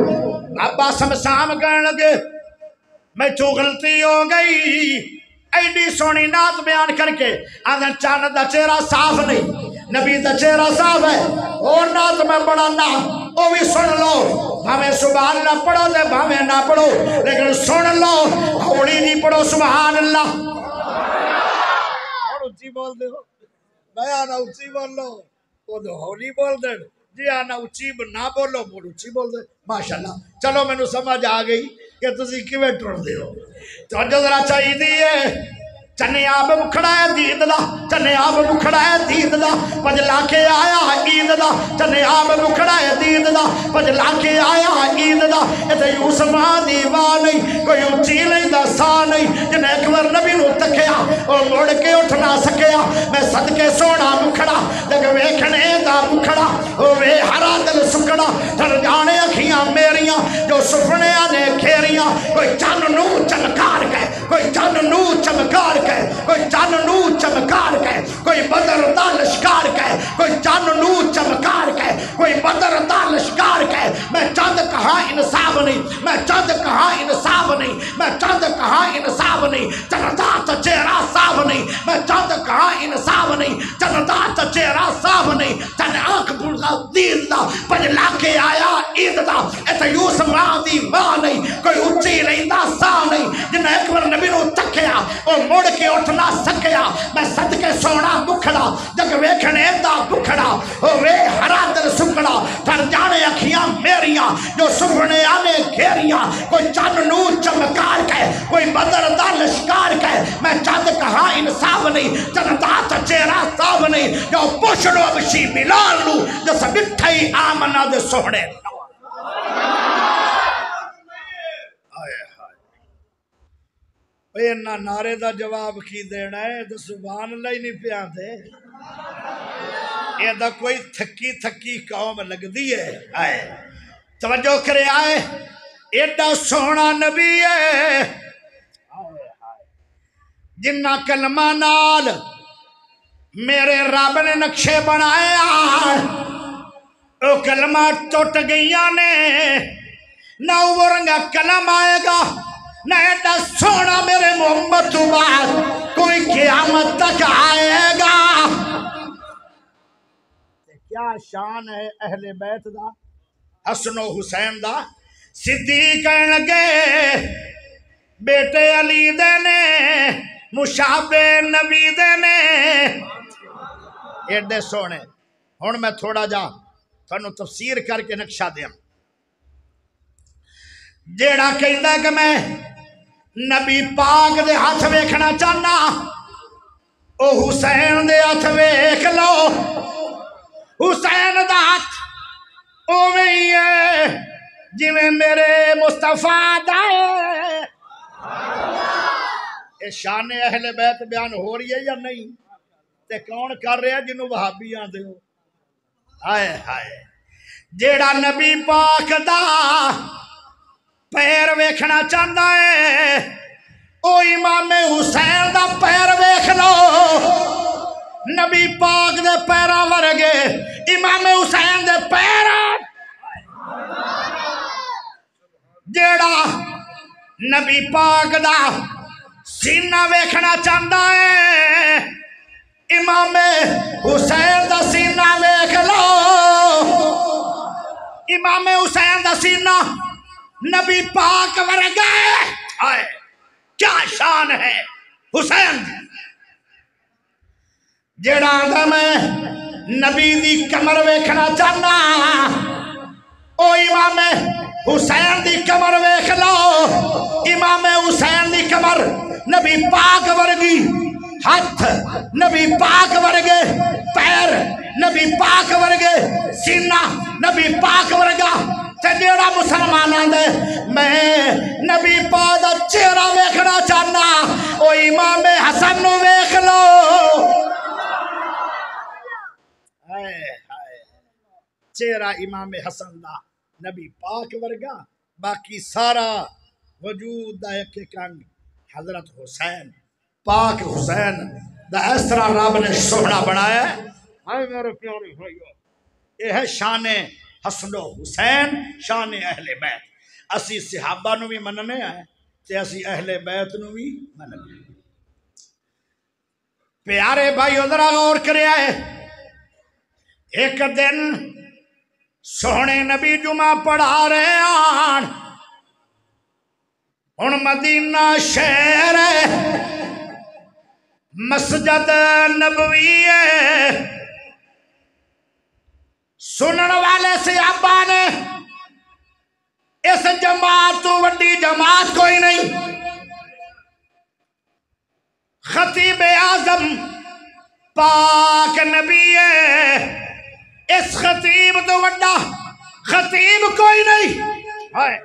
ابا سمسام کرنے لگے میں تو غلطی ہو گئی ایڈی سونی نات بیان کر کے آدھر چاند دا چہرہ صاف نہیں نبی دا چہرہ صاف ہے اور نات میں بڑا نا وہ بھی سن لو بھامیں سبحان اللہ پڑھو دے بھامیں نہ پڑھو لیکن سن لو ہوڑی نہیں پڑھو سبحان اللہ اور اچھی بول دے ہو میں آنا اچھی بول لو وہ دو ہوڑی بول دے جی آنا اچھی نہ بولو بول اچھی بول دے ماشاءاللہ چلو میں نے سمجھ آ گئی کہ تسی کیویں ٹر دے ہو توجہ ذرا چاہیے دیئے چنے آب مکھڑا ہے دید دا چنے آب مکھڑا ہے دید دا پجلا کے آیا عید دا چنے آب مکھڑا ہے دید دا پجلا کے آیا عید دا ایتے یوسف دیوا نہیں کوئی اونچی نہیں دا سا نہیں جن ایک بار نبی نو تکیا اور مڑ کے اٹھ نہ سکیا میں صدقے سونا مکھڑا لگ ویکھنے دا مکھڑا او وے ہرا دل سکڑا تر جانے اکھیاں میریاں جو سفنے نے کھیریاں کوئی چن نو چمکار کے کوئی چن نو چمکار کے کوئی چن نو چمکار کے کوئی بدر دا لشکار کے کوئی چن نو چمکار کے کوئی بدر دا لشکار کے میں چند کہاں انصاف نہیں میں چند کہاں انصاف نہیں میں چند کہاں انصاف نہیں چلتا تا چہرہ صاف نہیں میں چند کہاں انصاف نہیں چلتا تا چہرہ صاف نہیں چند آنکھ بڑھا دین دا پجلا کے آیا عید دا ایتا یوسف دی ماں نہیں کوئی اچھی نہیں دا سا نہیں جن ایک بار نبی نو تکیا اور مڑ کے اٹھ نہ سکیا میں صدقے سونا بکھڑا جگ ویکھنے دا بکھڑا او وے ہرا دل سکڑا تر جانے اکھیاں میرے نہیں جنتا تا چہرہ صاف نہیں جو پوچھڑو ابشی بلال لو جس بٹھائی آمنہ دے سوڑے اے انہا نعرے دا جواب کی دینا ہے تو سبحان اللہ ہی نہیں پیان دے یہ دا کوئی تھکی تھکی قوم لگ دی ہے آئے توجہ کرے آئے ایڈا سونا نبی ہے جنہ کلمہ نال میرے رب نے نقشے بنائے او کلمہ ٹوٹ گئیاں نے نہ ورنگا کلم آئے گا نہ ایڈا سونا میرے محمد تو بعد کوئی قیامت تک آئے گا کیا شان ہے اہل بیت دا حسن و حسین دا صدیق کہنے لگے بیٹے علی دے نے مشابہ نبی دے نے ایڈے سونے ہون میں تھوڑا جا تھانو تفسیر کر کے نقشہ دیا جیڑا کہندہ کہ میں نبی پاک دے ہاتھ ویکھنا چاہنا او حسین دے ہاتھ ویکھ لو حسین دا ہاتھ او میں ہے جی میں میرے مصطفیٰ دائے اے شان اہل بیت بیان ہو رہی ہے یا نہیں تے کون کر رہے ہیں جنہوں وہابیاں دے ہو ہائے ہائے جیڑا نبی پاک دا پیر ویکھنا چاہتا ہے او امام حسین دا پیر ویکھ لو نبی پاک دے پیرہ ورگے امام حسین دے پیرہ جیڑا نبی پاک دا سینہ ویکھنا چاہتا ہے امام حسین دا سینہ ویکھ لو امام حسین دا سینہ نبی پاک ورگا ہے کیا شان ہے حسین جیڑا آدھا میں نبی دی کمر ویکھنا چاہنا او امام حسین دی کمر ویکھ لو امام حسین دی کمر نبی پاک ورگی ہاتھ نبی پاک ورگے پیر نبی پاک ورگے سینہ نبی پاک ورگا تے جیڑا مسلماناں دے میں نبی پاک دا چہرہ ویکھنا چاہنا او امام حسن نو ویکھ لو چہرہ امام حسن دا نبی پاک ورگا باقی سارا وجود دا ایک کنگ حضرت حسین پاک حسین دا اس طرح رب نے سونا بنایا ہے ہائے میرے پیارے بھائیو یہ ہے شان حسن و حسین شان اہل بیت اسی صحابہ نو بھی مننے ہیں تے اسی اہل بیت نو بھی مننے پیارے بھائی ادھر غور کرے آئے ایک دن سونے نبی جمعہ پڑھا رہے آن ان مدینہ شہر مسجد نبوی ہے سنن والے صحابہ نے اس جماعت تو وڈی جماعت کوئی نہیں خطیب اعظم پاک نبی ہے اس خطیب تو وڈا خطیب کوئی نہیں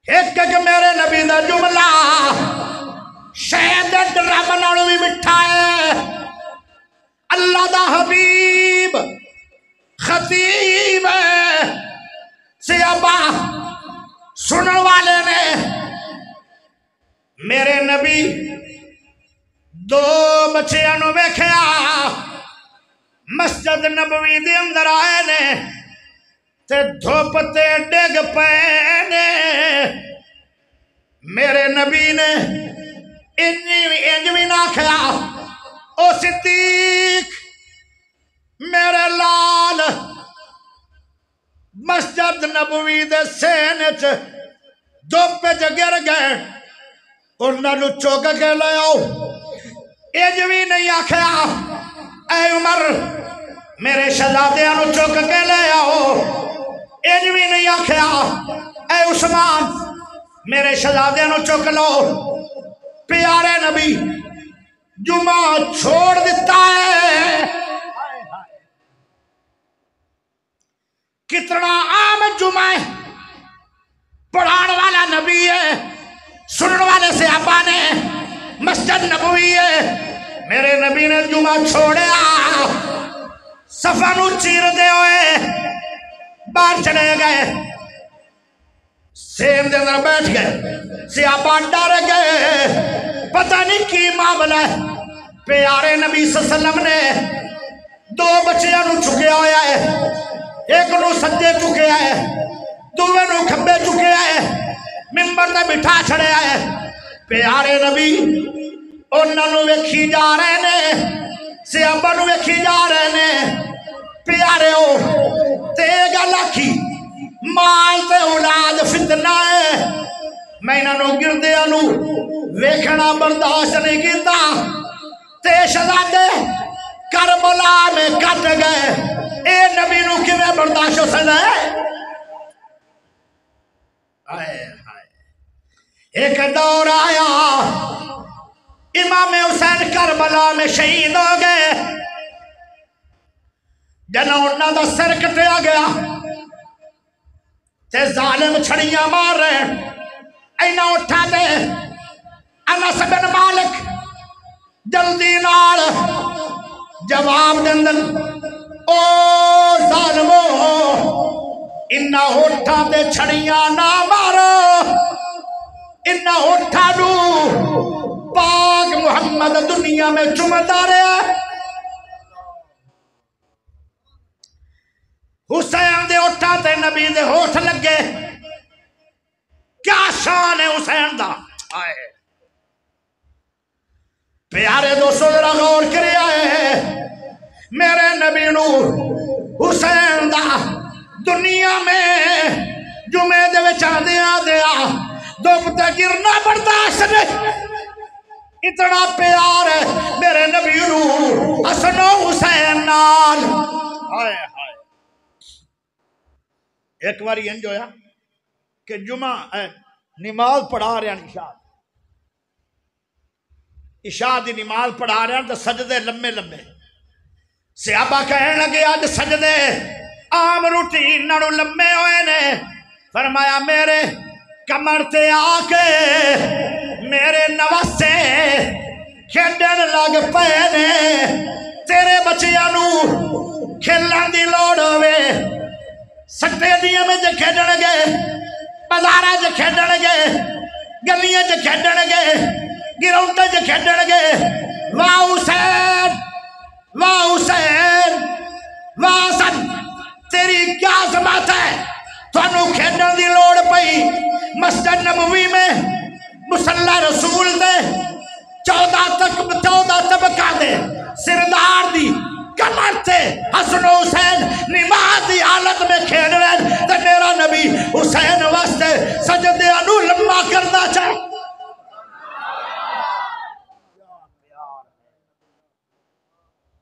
ایک کہ میرے نبی دا جملہ شاید رب نالوں بھی مٹھا ہے اللہ دا حبیب خطیب ہے صحابہ سنن والے نے میرے نبی دو بچیاں نو ویکھیا مسجد نبوی دے اندر آئے نے تے دھوپ تے ڈگ پے نے میرے نبی نے انج بھی نہ کھیا او صدیق میرے لال مسجد نبوی دے سینے چ دھوپ چ گر گئے انہاں نو چوک کے لے آؤ انج بھی نہیں آکھیا اے عمر میرے شہزادیاں نو چوک کے لے آؤ انج بھی نہیں آکھیا اے عثمان میرے شہزادیاں نو چوک لو پیارے نبی جمعہ چھوڑ دیتا ہے. کتنا عام جمعہ ہے، پڑھان والا نبی ہے، سنن والے صحابہ نے، مسجد نبوی ہے. میرے نبی نے جمعہ چھوڑیا، صفا نو چیر دے ہوئے باہر چلے گئے، سیم دے اندر بیٹھ گئے. صحابہ ڈر گئے، پتہ نہیں کی معاملہ ہے. پیارے نبی صلی اللہ علیہ وسلم نے دو بچیاں نو چکیا ہویا ہے، ایک نو سجے چکیا ہے، دوے نو کھبے چکیا ہے، ممبر تے بٹھا چھڑیا ہے. پیارے نبی انہاں نو ویکھی جا رہے نے، صحابہ نو ویکھی جا رہے نے. پیارے ہو تے گل آکھی مال تے اولاد فتنہ ہے، میں انہاں نو گردیاں نو ویکھنا برداشت نہیں کیتا. تے شہزادے کربلا میں کٹ گئے، اے نبی نو کیویں برداشت ہو سکدا ہے؟ ایک دور آیا امام حسین کربلا میں شہید ہو گئے. جنہوں انہاں دا سر کٹیا گیا تے ظالم چھڑیاں مار رہے، اینا اٹھا دے. انس بن مالک جلدی نال جواب دندن، او ظالمو انہا اٹھا دے چھڑیاں نہ مارو، انہا اٹھا دو پاک محمد دنیا میں چمتا رہے. حسین دے اٹھا تے نبی دے ہوٹھ لگے. کیا شان ہے حسین دا. پیارے دوستو ذرا غور کریا ہے، میرے نبی نو حسین دا دنیا میں جمعے دے وچ آدیا دب تے گرنا برداشت نہیں. اتنا پیار ہے میرے نبی نو حسن و حسین نال. ایک بار انج ہویا کہ جمعہ نماز پڑھا رہے ہیں، عشاء دی نماز پڑھا رہے ہیں تو سجدے لمبے لمبے. صحابہ کہنے لگے آج سجدے عام روٹین نالوں لمبے ہوئے نے. فرمایا میرے کمر تے آ کے میرے نواسے کھیڈن لگ پے نے. تیرے بچیاں نو کھیلن دی لوڑ ہوئے، سٹے دیے میں جے کھیڈن گے، بازارہ جے کھیڈن گے، گلیاں جے کھیڈن گے، گراؤنڈ جے کھیڈن گے. واہ حسین، واہ حسین، واہ حسن، تیری کیا عظمت ہے. تھانوں کھیڈن دی لوڑ پئی مسجد نبوی میں مصلی رسول دے 14 طبقہ دے سردار دی کمر تے حسن و حسین نماز دی حالت میں کھیل رہے تے میرا نبی حسین واسطے سجدے انو لمبا کرنا چاہے.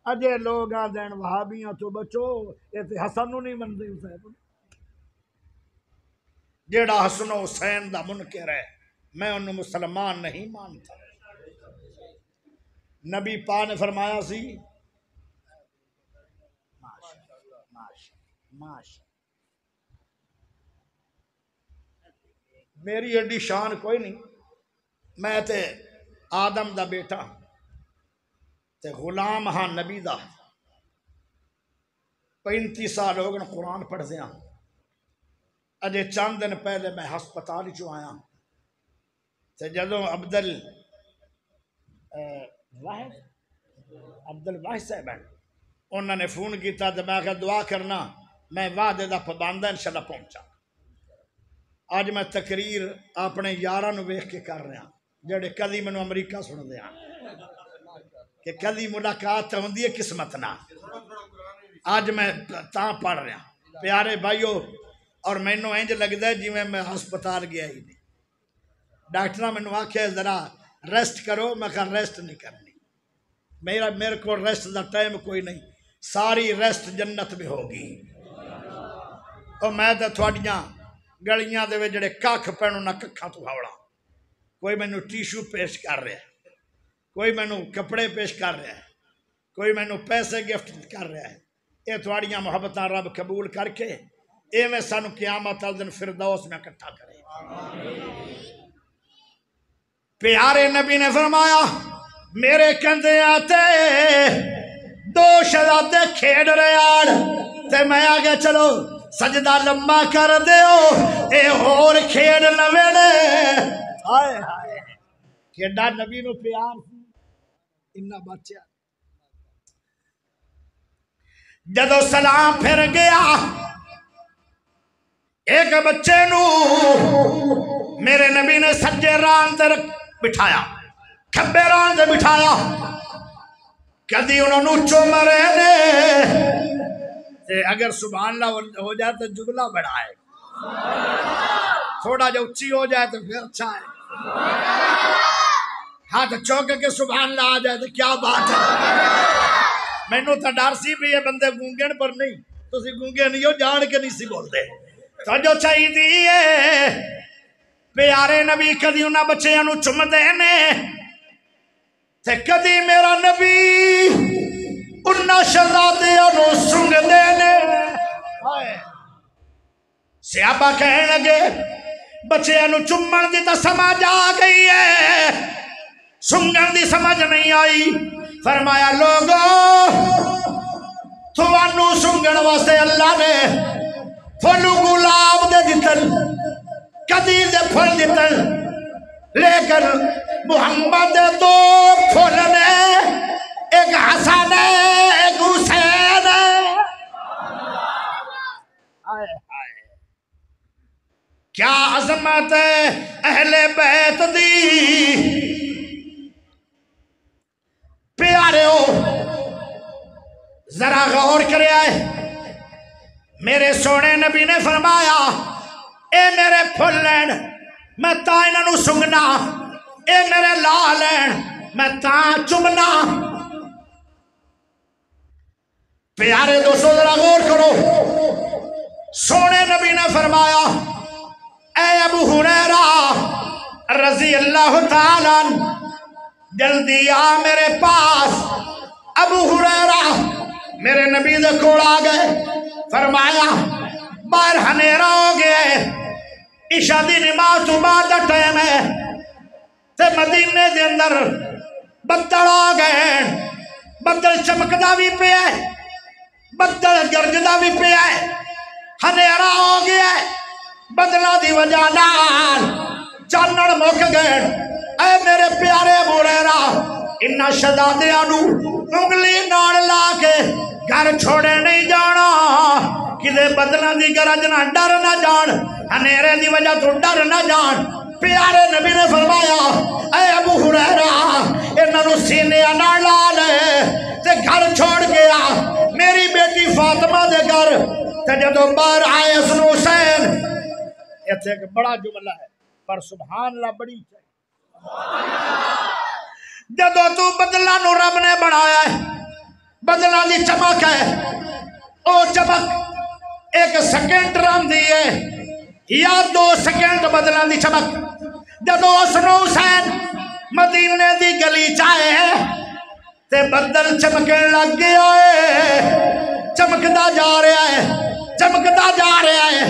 اجے لوگ آدھین وہابیاں تو بچو، یہ تے حسن نو نہیں مندے حسین. جیڑا حسن و حسین دا منکر ہے میں انہوں مسلمان نہیں مانتا. نبی پاک نے فرمایا سی میری ایڈی شان کوئی نہیں، میں تے آدم دا بیٹا تے غلام ہاں نبی دا. 35 سال ہو گئے قرآن پڑھ دیا. اجے چند دن پہلے میں ہسپتال چو آیا تے جدوں عبدل واحد صاحب ہیں انہوں نے فون کیتا تے میں کہا دعا کرنا، میں وعدے دا پابند انشاءاللہ پہنچا. آج میں تقریر اپنے یاراں نو ویکھ کے کر رہا جڑے کدی مینوں امریکہ سن دیا کہ کدی ملاقات ہوندی ہے قسمت نہ. آج میں تاں پڑھ رہا. پیارے بھائیو، اور مینوں انج لگدا ہے جی میں ہسپتال گیا ہی نہیں. ڈاکٹر مینوں آکھیا ذرا ریسٹ کرو، میں کہا ریسٹ نہیں کرنی، میرے کو ریسٹ دا ٹائم کوئی نہیں، ساری ریسٹ جنت میں ہوگی. اور میں تے تھوڑیاں گلیاں دے جڑے ککھ پینوں نہ ککھاں تو ہاوڑا. کوئی مینوں ٹیشو پیش کر رہا کوئی مینو کپڑے پیش کر رہا ہے، کوئی مینو پیسے گفٹ کر رہا ہے، یہ تھوڑیاں محبتاں رب قبول کر کے ایویں سانو قیامت والے دن فردوس میں اکٹھا کرے۔ پیارے نبی نے فرمایا میرے کندھے آتے دو شہزادے کھیڈ رہے آڑ تے میں آگے چلو سجدہ لمبا کر دیو اے اور کھیڈ نہ ویڑے۔ ہائے ہائے کیڈا نبی نو پیار انہاں بچہ۔ جدو سلام پھر گیا ایک بچے نو میرے نبی نے سجے ران تے بٹھایا، کھبے ران تے بٹھایا، کدی انہوں نے چوم رہے نے اگر سبحان اللہ ہو جائے تو جملہ بڑھا ہے، تھوڑا جو اچھی ہو جائے تو پھر اچھا ہے، ہاں تو چوک کے سبحان اللہ آ جائے تو کیا بات ہے۔ میں نو تا ڈر سی بھی یہ بندے گونگن پر نہیں، تو سی گونگے نہیں ہو جان کے نہیں سی بولتے تو جو چاہی دیئے پیارے نبی کدی انہاں بچیاں نو چم دینے تے کدی میرا نبی انہاں شہزادیاں نو سنگ دینے۔ صحابہ کہنے لگے بچیاں نو چمن دی تا سمجھ آ گئی ہے، سنگن دی سمجھ نہیں آئی۔ فرمایا لوگو تھوانو سنگن واسطے اللہ نے پھلو گلاب دے دتن، کدی دے پھل دتن، لیکن محمد دے دو پھل نے، ایک حسن ہے ایک حسین ہے۔ کیا عظمت ہے اہل بیت دی۔ پیارے ہو ذرا غور کرے آئے، میرے سونے نبی نے فرمایا اے میرے پھل لین میں تا انہاں نو سنگنا، اے میرے لا لین میں تا چمنا۔ پیارے دوستو ذرا غور کرو، سونے نبی نے فرمایا اے ابو ہریرہ رضی اللہ تعالیٰ جلدی آ میرے پاس۔ ابو ہریرہ میرے نبی دے کول آ گئے، فرمایا باہر ہنیرا ہو گئے، عشاء دی نماز تو بعد دا ٹائم ہے تے مدینے دے اندر بدل آ گئے، بدل چمکدا بھی پیا ہے، بدل گرجدا بھی پیا ہے، ہنیرا ہو گیا ہے، بدلا دی وجہ نال چانن مک گئے۔ اے میرے پیارے ابو ہریرہ انہاں شہزادیاں نو انگلی نال لا کے گھر چھوڑے نہیں جانا، کدے بدلاں دی گرج نہ ڈر نہ جان، ہنیرے دی وجہ تو ڈر نہ جان۔ پیارے نبی نے فرمایا اے ابو ہریرہ انہاں نو سینے نال لا لے تے گھر چھوڑ گیا میری بیٹی فاطمہ دے گھر۔ تے جدوں باہر آئے حسن حسین، ایتھے ایک بڑا جملہ ہے پر سبحان اللہ بڑی چاہیے، جدو تو بدلہ نو رب نے بنایا ہے، بدلہ دی چمک ہے، او چمک ایک سیکنڈ رن دی ہے یا 2 سیکنڈ بدلہ دی چمک۔ جدو حسن حسین مدینے دی گلی چاہے تے بدل چمکن لگ گیا ہے، چمکدا جا رہا ہے، چمکدا جا رہا ہے،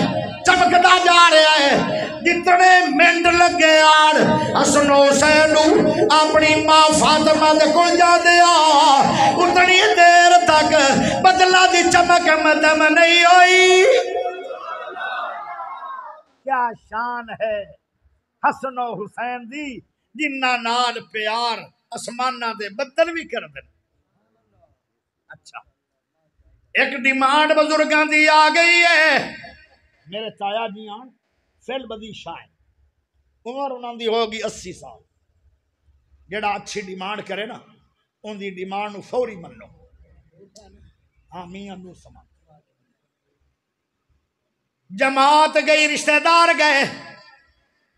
چمکدا جا رہا ہے۔ جتنے منٹ لگے آڑ حسن حسین اپنی ماں فاطمہ دے کول جا دیا، اتنی دیر تک بدلہ دی چمک مدم نہیں ہوئی۔ کیا شان ہے حسن و حسین دی، جنہ نال پیار اسمانہ دے بدل بھی کر دیں۔ اچھا ایک ڈیمانڈ بزرگاں دی آ گئی ہے، میرے تایا جی آن فیل بدی شاہ عمر انہاں دی ہوگی 80 سال، جڑا اچھی ڈیمانڈ کرے نا ان دی ڈیمانڈ فوری منو۔ آمین نو سمان جماعت گئی، رشتہ دار گئے،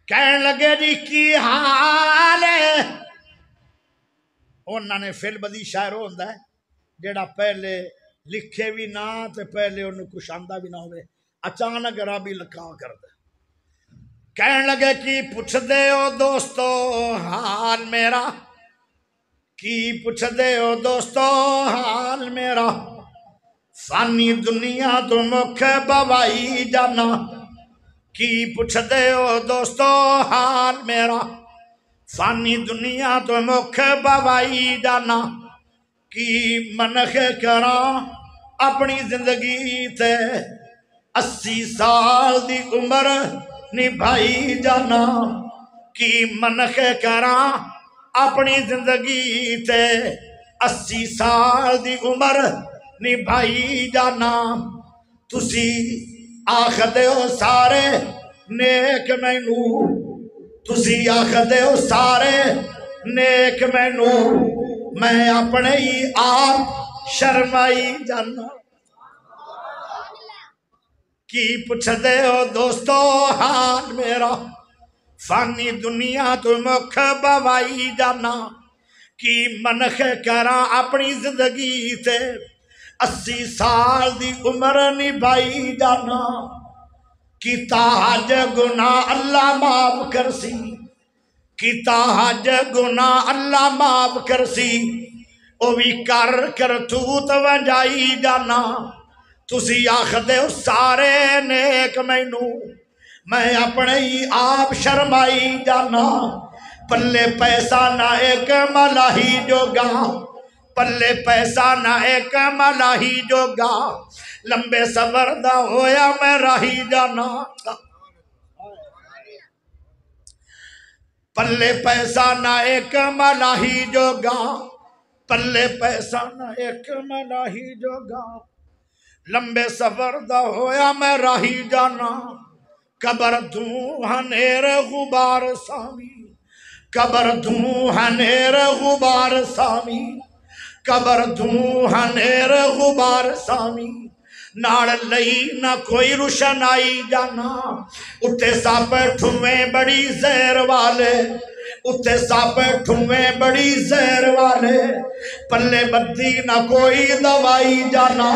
کہنے لگے جی کی حال ہے؟ انہوں نے فیل بدی شاعر ہوندہ ہے جڑا پہلے لکھے بھی نہ تے پہلے انہوں کچھ آندہ بھی نہ ہوئے، اچانک رابی لکھاں کر دے۔ کہنے لگے کہ پوچھ دے ہو دوستو حال میرا، کی پوچھ دے ہو دوستو حال میرا فانی دنیا تو مکھ بوائی جانا کی پوچھ دے ہو دوستو حال میرا فانی دنیا تو مکھ بوائی جانا کی منخ کراں اپنی زندگی تے 80 سال دی عمر نبھائی جانا کی منخ کراں اپنی زندگی تے 80 سال دی عمر نبھائی جانا تسی آخدے ہو سارے نیک مینو تسی آخدے ہو سارے نیک مینو میں اپنے ہی آپ شرمائی جانا کی پوچھ دے ہو دوستو حال میرا فانی دنیا تو مکھ بوائی جانا کی منخ کراں اپنی زندگی تے 80 سال دی عمر نبھائی جانا کیتا حج گناہ اللہ معاف کرسی کیتا حج گناہ اللہ معاف کرسی او بھی کرتوت ونجائی جانا تسی آخدے ہو سارے نیک مینو میں اپنے ہی آپ شرمائی جانا پلے پیسہ نہ ایک ملاحی جوگا پلے پیسہ نہ ایک ملاحی جوگا لمبے سفر دا ہویا میں راہی جانا پلے پیسہ نہ ایک ملاحی جوگا پلے پیسہ نہ ایک ملاحی جوگا لمبے سفر دا ہویا میں راہی جانا قبر دوں ہنیر غبار سامی قبر دوں ہنیر غبار سامی قبر دوں ہنیر غبار سامی ناڑ لئی نہ کوئی روشنائی جانا اتے ساپ ٹھویں بڑی زہر والے اتے ساپ ٹھویں بڑی زہر والے پلے بدی نہ کوئی دوائی جانا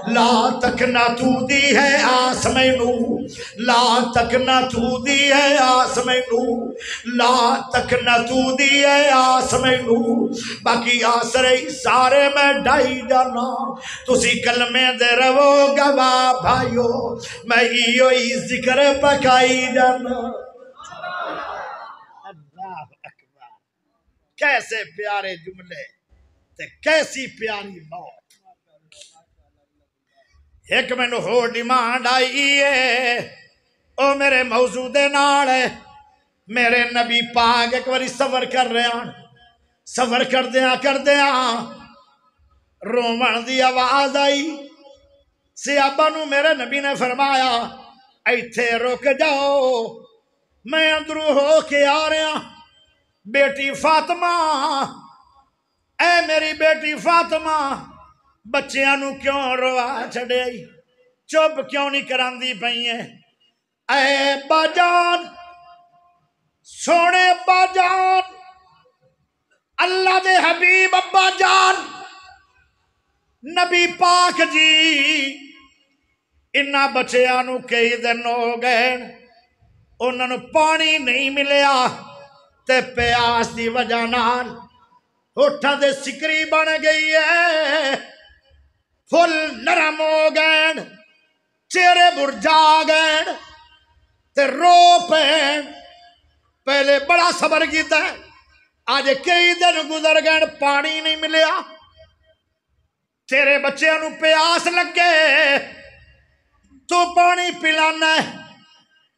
لا تک نہ تو دی ہے آس مینو لا تک نہ تو دی ہے آس مینو لا تک نہ تو دی ہے آس مینو باقی آس رہی سارے میں ڈائی جانا تسی کلمے دے رو گواہ بھائیو میں ایو ہی ذکر پکائی جانا اللہ اکبر کیسے پیارے جملے تے کیسی پیاری موت ایک میں نو ہو ڈیمانڈ آئی ہے او میرے موضوع دے نال ہے میرے نبی پاک ایک باری سفر کر رہے ہیں سفر کر دیا رومن دی آواز آئی صحابہ نو میرے نبی نے فرمایا ایتھے رک جاؤ میں اندروں ہو کے آ رہا بیٹی فاطمہ اے میری بیٹی فاطمہ بچیاں نو کیوں روا چھڑے چپ کیوں نہیں کراندی پئی ہے اے ابا جان سونے ابا جان اللہ دے حبیب ابا جان نبی پاک جی انہا بچیاں نو کئی دن ہو گئے انہاں نو پانی نہیں ملیا تے پیاس دی وجہ نال ہوٹھاں دے سکری بن گئی ہے پھل نرم ہو گئے چہرے برجا گئے تے رو پین پہلے بڑا صبر کیتا ہے آج کئی دن گزر گئے پانی نہیں ملیا تیرے بچے نو پیاس لگے تو پانی پلانا ہے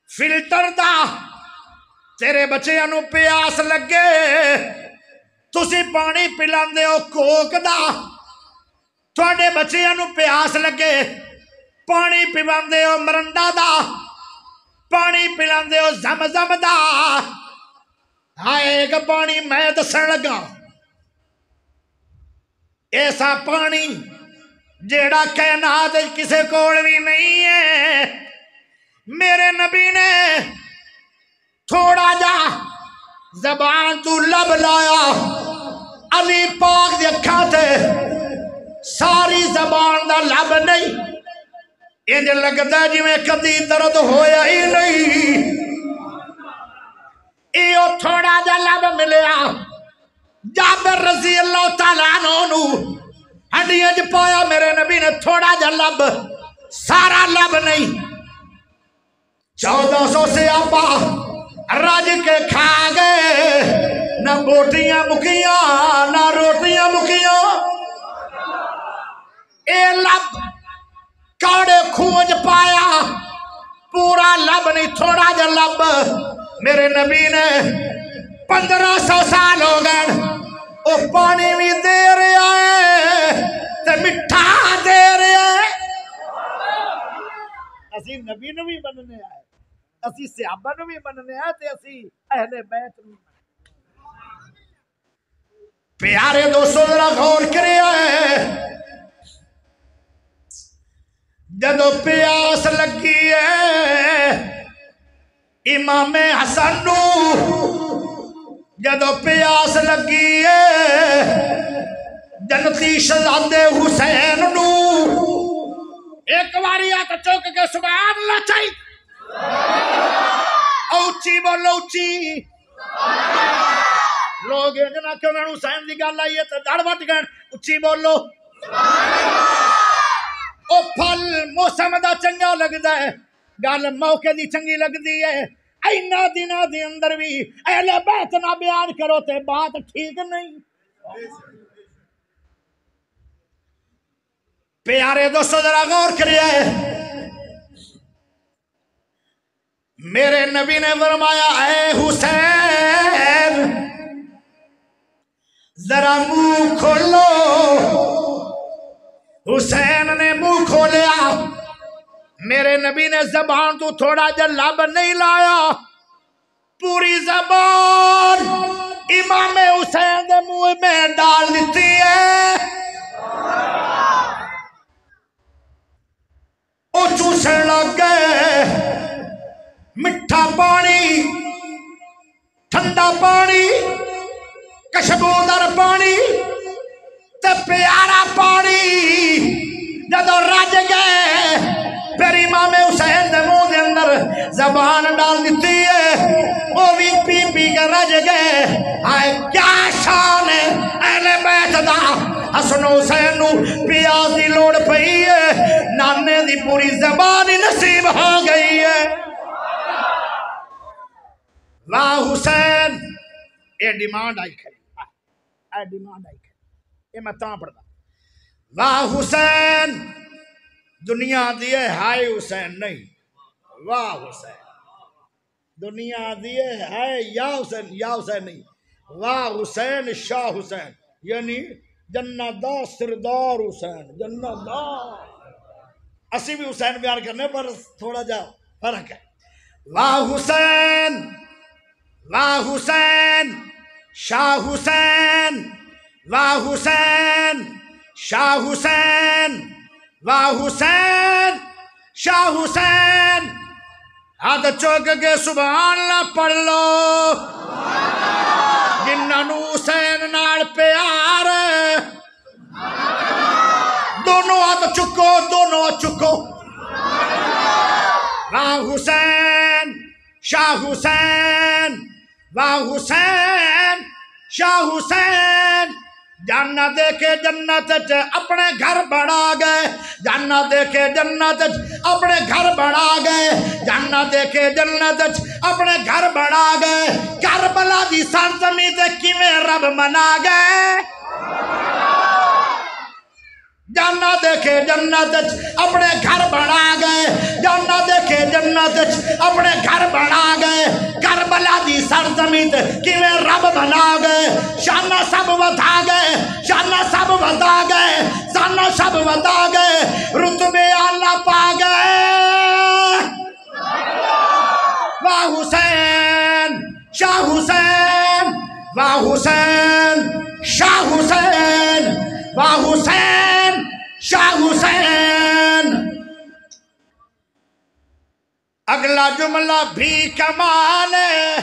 فلٹر دا تیرے بچے نو پیاس لگے تسی پانی پلاندے ہو کوک دا تھوڑے بچے نو پیاس لگے پانی پلاندے ہو مرنڈا دا پانی پلاندے ہو زمزم دا آئے گا پانی میں دسن لگا ایسا پانی جیڑا کائنات کسے کول بھی نہیں ہے میرے نبی نے تھوڑا جا زبان تو لب لایا علی پاک دی اکھاں تے ساری زبان دا لب نہیں انج لگتا جی میں کدی درد ہویا ہی نہیں ایو تھوڑا جا لب ملیا جابر رضی اللہ تعالیٰ عنہ ہڈیاں چ پایا میرے نبی نے تھوڑا جا لب، سارا لب نہیں، 1400 سے آپا رج کے کھا گئے، نہ بوٹیاں مکیاں نہ روٹیاں مکیاں، اے لب کاڑے کھوج پایا، پورا لب نہیں تھوڑا جا لب۔ میرے نبی نے 1500 سال ہو گئے، او پانی بھی دے رہا ہے تے مٹھا دے رہا ہے۔ اسی نبی نو بھی مننے آئے، اسی صحابہ نو بھی مننے آئے تے اسی اہل بیت نو۔ پیارے دوستو ذرا غور کرے آئے، جدو پیاس لگی ہے امام حسن نو، جدو پیاس لگی ہے جنتی شہزادے حسین نو، ایک باری آتا چوک کے سبحان اللہ چاہیے، اوچی بولو اوچی، لوگ اتنا کیوں میں حسین دی گل آئی ہے تو دڑ وٹ گئے، اچھی بولو۔ او پھل موسم دا چنگا لگدا ہے، گل موقع دی چنگی لگدی ہے، اینا دنوں دے اندر بھی اہل بیت نہ بیان کرو تے بات ٹھیک نہیں۔ پیارے دوستو ذرا غور کریے، میرے نبی نے فرمایا اے حسین ذرا منہ کھولو، حسین نے منہ کھولیا، میرے نبی نے زبان تو تھوڑا جا لب نہیں لایا، پوری زبان امام حسین دے منہ میں ڈال دیتی ہے، او چوسن لگ گئے، مٹھا پانی، ٹھنڈا پانی، کشبودر پانی تے پیارا پانی، جدو رج گئے پھر امام حسین دے منہ دے اندر زبان ڈال دیتی ہے، وہ بھی پی پی کے رج گئے۔ آئے کیا شان ہے اہل بیت دا، حسن حسین نو پیاس دی لوڑ پئی ہے، نانے دی پوری زبان نصیب ہو گئی ہے۔ واہ حسین، اے ڈیمانڈ آئی کھڑی، اے ڈیمانڈ آئی کھڑی، یہ میں تاں پڑھتا، واہ حسین دنیا دیئے ہائے حسین نہیں، واہ حسین دنیا دیئے ہائے یا حسین نہیں، واہ حسین شاہ حسین، یعنی جنت دا سردار حسین، جنت دا، اسی بھی حسین بیان کرنے پر تھوڑا جا فرق ہے۔ واہ حسین، واہ حسین شاہ حسین، واہ حسین شاہ حسین، واہ حسین شاہ حسین، ہاتھ چوک کے سبحان اللہ پڑھ لو، جنہاں نو حسین نال پیار، دونوں ہاتھ چکو، دونوں ہاتھ چکو، واہ حسین شاہ حسین، واہ حسین شاہ حسین، جنت دے کے جنت اپنے گھر بنا گئے، جنت دے کے جنت اپنے گھر بنا گئے، جنت دے کے جنت اپنے گھر بنا گئے، کربلا دی سرزمین تے کیویں رب منا گئے، جنت دے کے جنت اپنے گھر بنا گئے، جنت دے کے جنت اپنے گھر بنا گئے، کربلا دی سرزمین کیویں رب بنا گئے، شانہ سب ودا گئے، شانہ سب ودا گئے، شانہ سب ودا گئے، رتبے اعلیٰ پا گئے۔ واہ حسین شاہ حسین، واہ حسین شاہ حسین، واہ حسین شاہ حسین۔ اگلا جملہ بھی کمال ہے،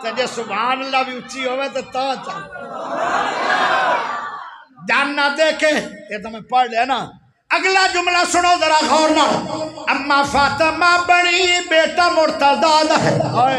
تجھے سبحان اللہ بھی اچھی ہوئے تو تا چاہ جاننا دیکھے، یہ تو میں پڑھ لیا نا، اگلا جملہ سنو ذرا غور نہ، اما فاطمہ بڑی بیٹا مرتضیٰ ہے،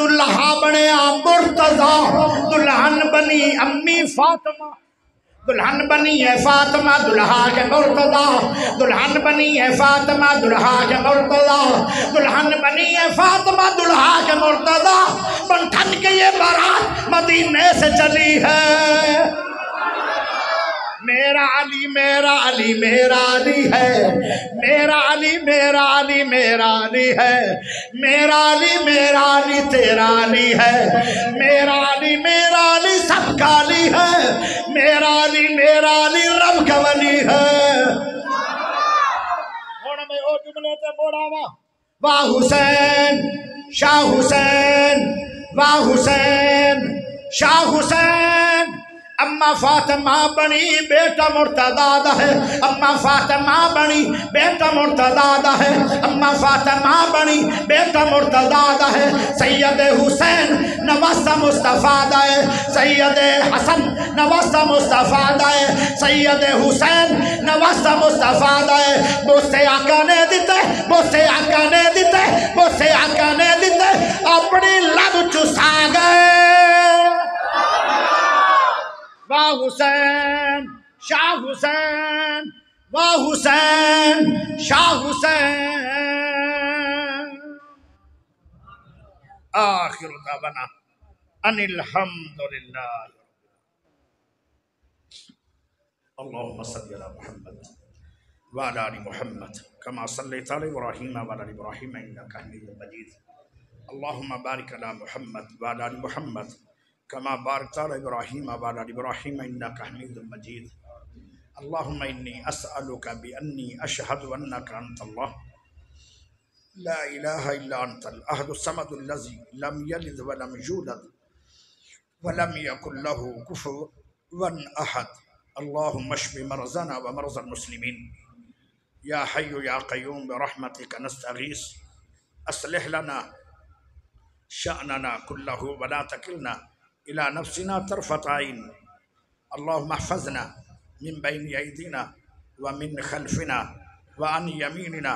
دلہا بنے مرتضی، دلہن بنی امی فاطمہ، دلہن بنی ہے فاطمہ دلہا کے مرتضی، دلہن بنی ہے فاطمہ دلہا کے مرتضی، دلہن بنی ہے فاطمہ دلہا کے مرتضی، بنٹھن کے یہ بارات مدینے سے چلی ہے۔ میرا علی میرا علی میرا علی ہے، میرا علی میرا علی میرا علی ہے، میرا علی میرا علی تیرا علی ہے، میرا علی میرا علی سب کا علی ہے، میرا علی رب کا ولی ہے۔ ہونا میں او جملے تے موڑا واہ حسین شاہ حسین، واہ حسین شاہ حسین، اما فاطمہ بنی بیٹا مرتضی ہے، اما فاطمہ بنی بیٹا مرتضی ہے، اما فاطمہ بنی بیٹا مرتضی ہے، سید حسین نواسہ مصطفیٰ ہے، سید حسن نواسہ مصطفیٰ ہے، سید حسین نواسہ مصطفیٰ ہے، بوسے آقا نے دیتے، بوسے آقا نے دیتے، بوسے آقا نے دیتے، اپنی لب چسا گئے۔ واہ حسین شاہ حسین، واہ حسین شاہ حسین۔ آخر دعوانا ان الحمدللہ۔ اللہم صلی علی محمد وعلی آل محمد کما صلیت علی ابراہیم وعلی آل ابراہیم انک حمید مجید۔ اللہم بارک علی محمد وعلی آل محمد کما بارکت علی ابراہیم وعلی آل ابراہیم انک حمید مجید۔ اللہم انی اسألک بانی اشہد انک انت اللہ لا الہ الا انت الاحد الصمد الذی لم یلد ولم یولد ولم یکن له کفوا احد۔ اللہم اشف مرضانا ومرضى المسلمین یا حی یا قیوم برحمتک نستغیث اصلح لنا شأننا كله ولا تكلنا إلى نفسنا طرفة عين۔ اللهم احفظنا من بين أيدينا ومن خلفنا وعن يميننا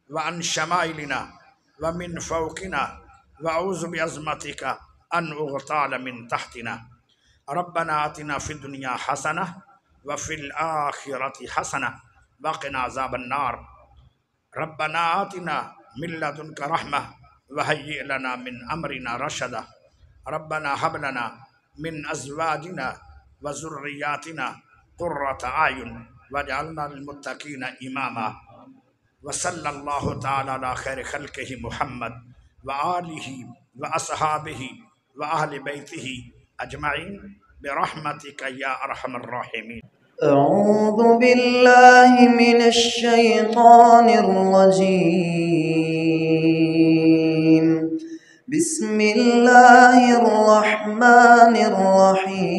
وعن شمائلنا ومن فوقنا، وأعوذ بعظمتك أن أغتال من تحتنا۔ ربنا آتنا في الدنيا حسنة وفي الآخرة حسنة وقنا عذاب النار۔ ربنا آتنا من لدنك رحمة وهيئ لنا من أمرنا رشدا۔ ربنا هب لنا من أزواجنا وذرياتنا قرة أعين واجعلنا للمتقين إماما۔ وصلى الله تعالى على خير خلقه محمد وآله وأصحابه وأهل بيته أجمعين برحمتك يا أرحم الراحمين۔ أعوذ بالله من الشيطان الرجيم، بسم الله الرحمن الرحيم۔